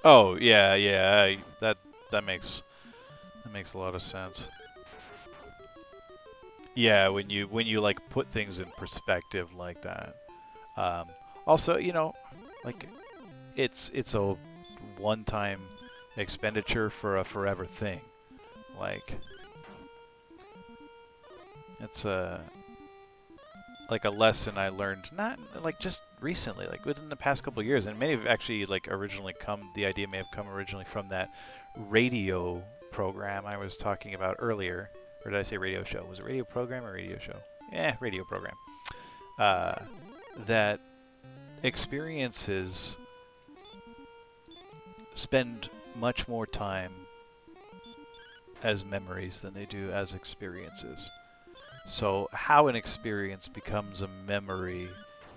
Oh, yeah, that makes a lot of sense. Yeah, when you like put things in perspective like that. Also, you know, like it's a one-time expenditure for a forever thing. Like it's like a lesson I learned, not like just recently, like within the past couple of years, and may have actually like the idea may have come originally from that radio program I was talking about earlier. Or did I say radio show? Was it radio program or radio show? Yeah, radio program. That experiences spend much more time as memories than they do as experiences. So how an experience becomes a memory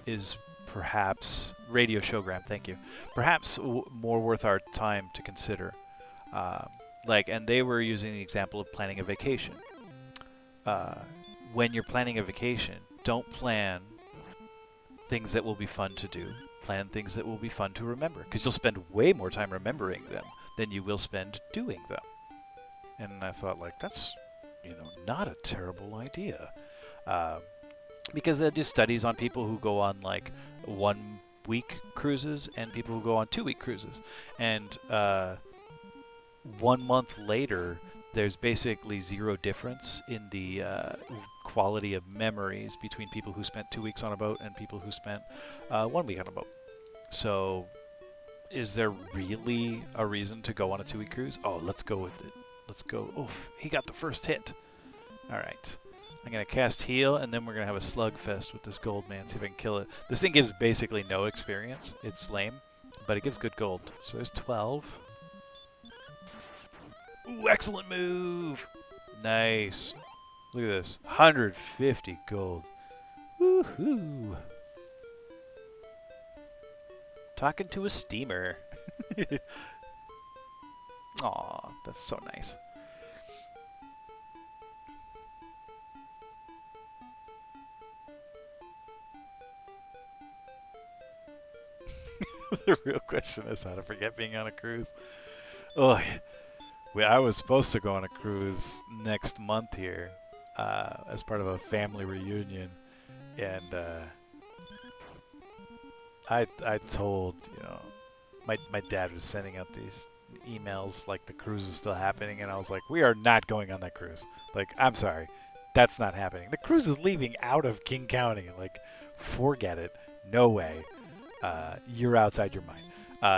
is perhaps, radio showgram, thank you, perhaps more worth our time to consider. And they were using the example of planning a vacation. When you're planning a vacation, don't plan things that will be fun to do. Plan things that will be fun to remember, because you'll spend way more time remembering them than you will spend doing them. And I thought, like, that's, not a terrible idea. Because they do studies on people who go on, like, 1-week cruises and people who go on 2-week cruises. And 1 month later, there's basically zero difference in the quality of memories between people who spent 2 weeks on a boat and people who spent 1 week on a boat. So, is there really a reason to go on a 2-week cruise? Oh, let's go with it. Let's go. Oof, he got the first hit. All right. I'm going to cast heal, and then we're going to have a slugfest with this gold man, see if I can kill it. This thing gives basically no experience. It's lame, but it gives good gold. So there's 12. Ooh, excellent move! Nice. Look at this. 150 gold. Woohoo! Talking to a steamer. Aw, that's so nice. The real question is how to forget being on a cruise. Oh, I was supposed to go on a cruise next month here as part of a family reunion, and I told, you know, my dad was sending out these emails like the cruise is still happening, and I was like, we are not going on that cruise. Like, I'm sorry, that's not happening. The cruise is leaving out of King County. Like, forget it. No way. You're outside your mind.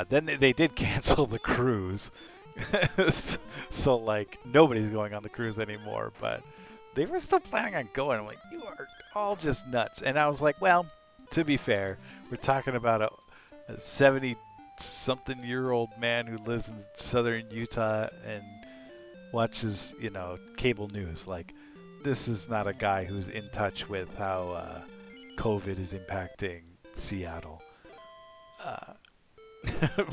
Then they did cancel the cruise. So, like, nobody's going on the cruise anymore, but they were still planning on going. I'm like, you are all just nuts. And I was like, well, to be fair, we're talking about a 70-something-year-old man who lives in southern Utah and watches, you know, cable news. Like, this is not a guy who's in touch with how COVID is impacting Seattle.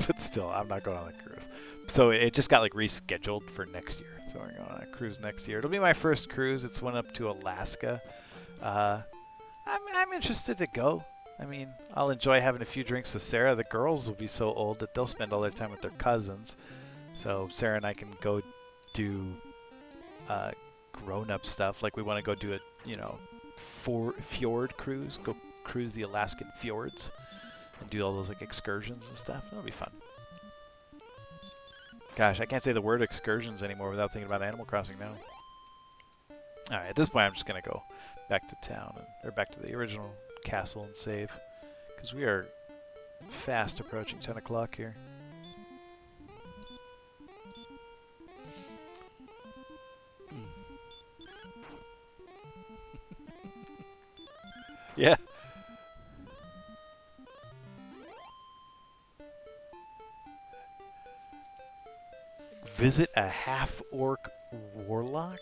But still, I'm not going on a cruise. So it just got like rescheduled for next year. So we're going on a cruise next year. It'll be my first cruise. It's one up to Alaska. I'm interested to go. I mean, I'll enjoy having a few drinks with Sarah. The girls will be so old that they'll spend all their time with their cousins. So Sarah and I can go do grown-up stuff. Like we want to go do a, you know, fjord cruise. Go cruise the Alaskan fjords and do all those like excursions and stuff. That'll be fun. Gosh, I can't say the word excursions anymore without thinking about Animal Crossing now. Alright, at this point I'm just going to go back to town, or back to the original castle and save. Because we are fast approaching 10 o'clock here. Yeah. Visit a half-orc warlock?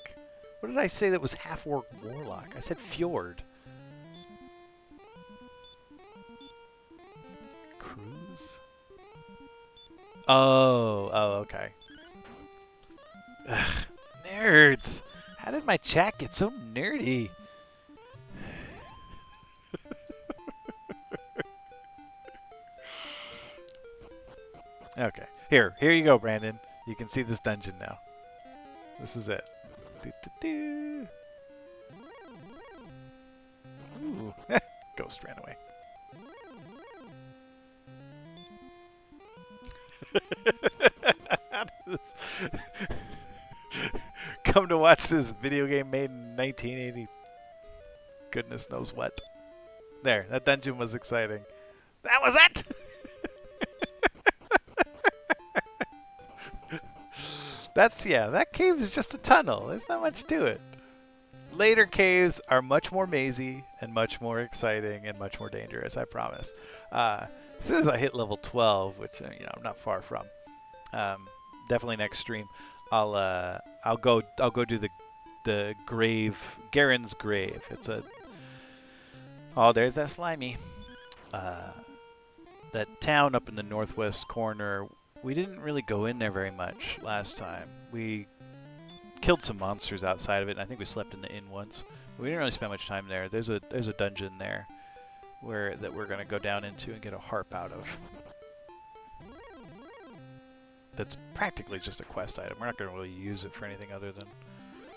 What did I say that was half-orc warlock? I said fjord. Cruise? Oh, okay. Ugh, nerds! How did my chat get so nerdy? Okay. Here you go, Brandon. You can see this dungeon now. This is it. Ooh. Ghost ran away. Come to watch this video game made in 1980. Goodness knows what. There, that dungeon was exciting. That was it! That cave is just a tunnel. There's not much to it. Later caves are much more mazy and much more exciting and much more dangerous, I promise. As soon as I hit level 12, which you know I'm not far from, definitely next stream, I'll go do the grave, Garen's grave. It's a there's that slimy. That town up in the northwest corner. We didn't really go in there very much last time. We killed some monsters outside of it, and I think we slept in the inn once. We didn't really spend much time there. There's a dungeon there that we're gonna go down into and get a harp out of. That's practically just a quest item. We're not gonna really use it for anything other than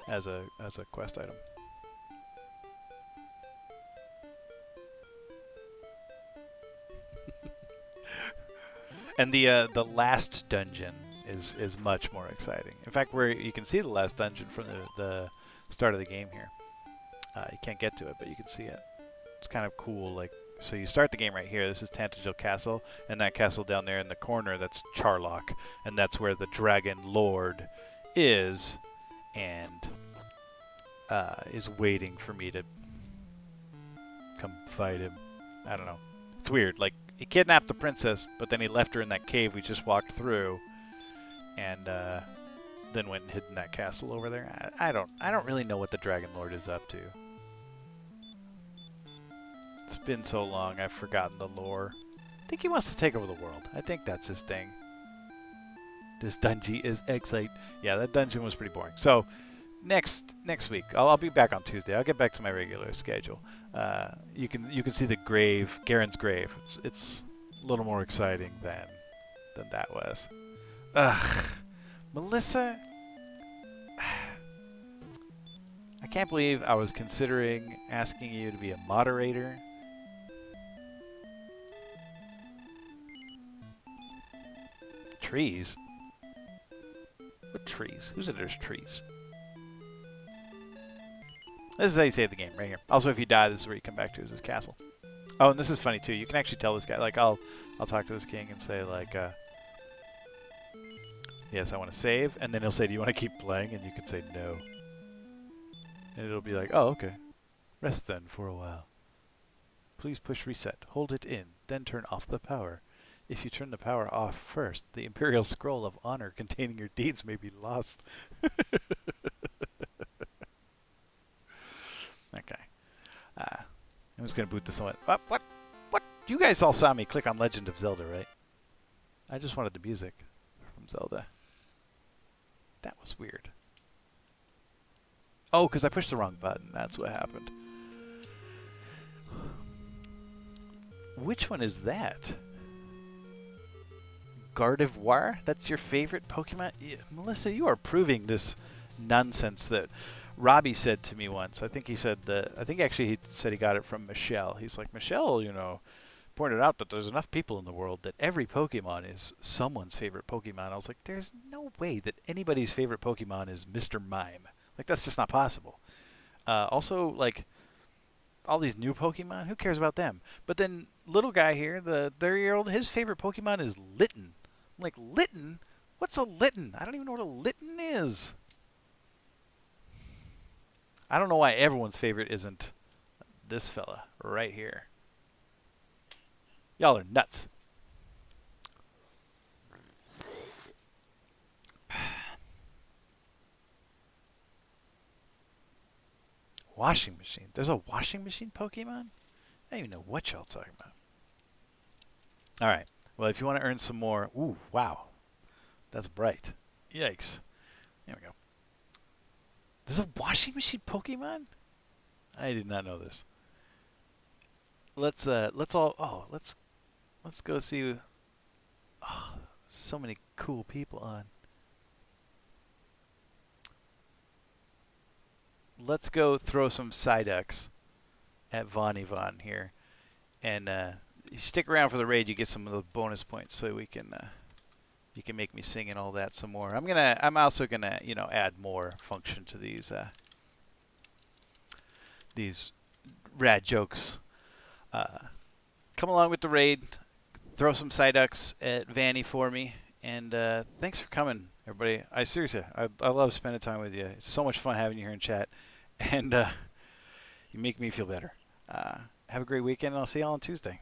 as a quest item. And the last dungeon is much more exciting. In fact, where you can see the last dungeon from the start of the game here. You can't get to it, but you can see it. It's kind of cool. Like, so you start the game right here. This is Tantagel Castle, and that castle down there in the corner, that's Charlock, and that's where the Dragon Lord is. And is waiting for me to come fight him. I don't know. It's weird. Like, he kidnapped the princess, but then he left her in that cave we just walked through, and then went and hid in that castle over there. I don't really know what the Dragon Lord is up to. It's been so long, I've forgotten the lore. I think he wants to take over the world. I think that's his thing. This dungeon is excite. Yeah, that dungeon was pretty boring. So next week, I'll be back on Tuesday. I'll get back to my regular schedule. You can see the grave, Garen's grave. It's a little more exciting than that was. Ugh, Melissa. I can't believe I was considering asking you to be a moderator. Trees? What trees? Who said there's trees? This is how you save the game, right here. Also, if you die, this is where you come back to, is this castle. Oh, and this is funny, too. You can actually tell this guy, like, I'll talk to this king and say, like, yes, I want to save. And then he'll say, do you want to keep playing? And you can say, no. And it'll be like, oh, okay. Rest then for a while. Please push reset. Hold it in. Then turn off the power. If you turn the power off first, the Imperial Scroll of Honor containing your deeds may be lost. Okay. I'm just going to boot this one. What? You guys all saw me click on Legend of Zelda, right? I just wanted the music from Zelda. That was weird. Oh, because I pushed the wrong button. That's what happened. Which one is that? Gardevoir? That's your favorite Pokemon? Yeah, Melissa, you are proving this nonsense that Robbie said to me once. I think he said that. I think actually he said he got it from Michelle. He's like, Michelle, you know, pointed out that there's enough people in the world that every Pokemon is someone's favorite Pokemon. I was like, there's no way that anybody's favorite Pokemon is Mr. Mime. Like, that's just not possible. Also, like, all these new Pokemon, who cares about them? But then little guy here, the 30-year-old, his favorite Pokemon is Litten. I'm like, Litten? What's a Litten? I don't even know what a Litten is. I don't know why everyone's favorite isn't this fella right here. Y'all are nuts. Washing machine. There's a washing machine Pokemon? I don't even know what y'all talking about. Alright. Well, if you want to earn some more... Ooh, wow. That's bright. Yikes. There we go. There's a washing machine Pokemon? I did not know this. Let's go see... Oh, so many cool people on. Let's go throw some Psyducks at Von Yvonne here. And if you stick around for the raid, you get some of the bonus points so we can you can make me sing and all that some more. I'm also gonna, you know, add more function to these rad jokes. Come along with the raid, throw some Psyducks at Vanny for me, and thanks for coming, everybody. I seriously, I love spending time with you. It's so much fun having you here in chat, and you make me feel better. Have a great weekend, and I'll see you all on Tuesday.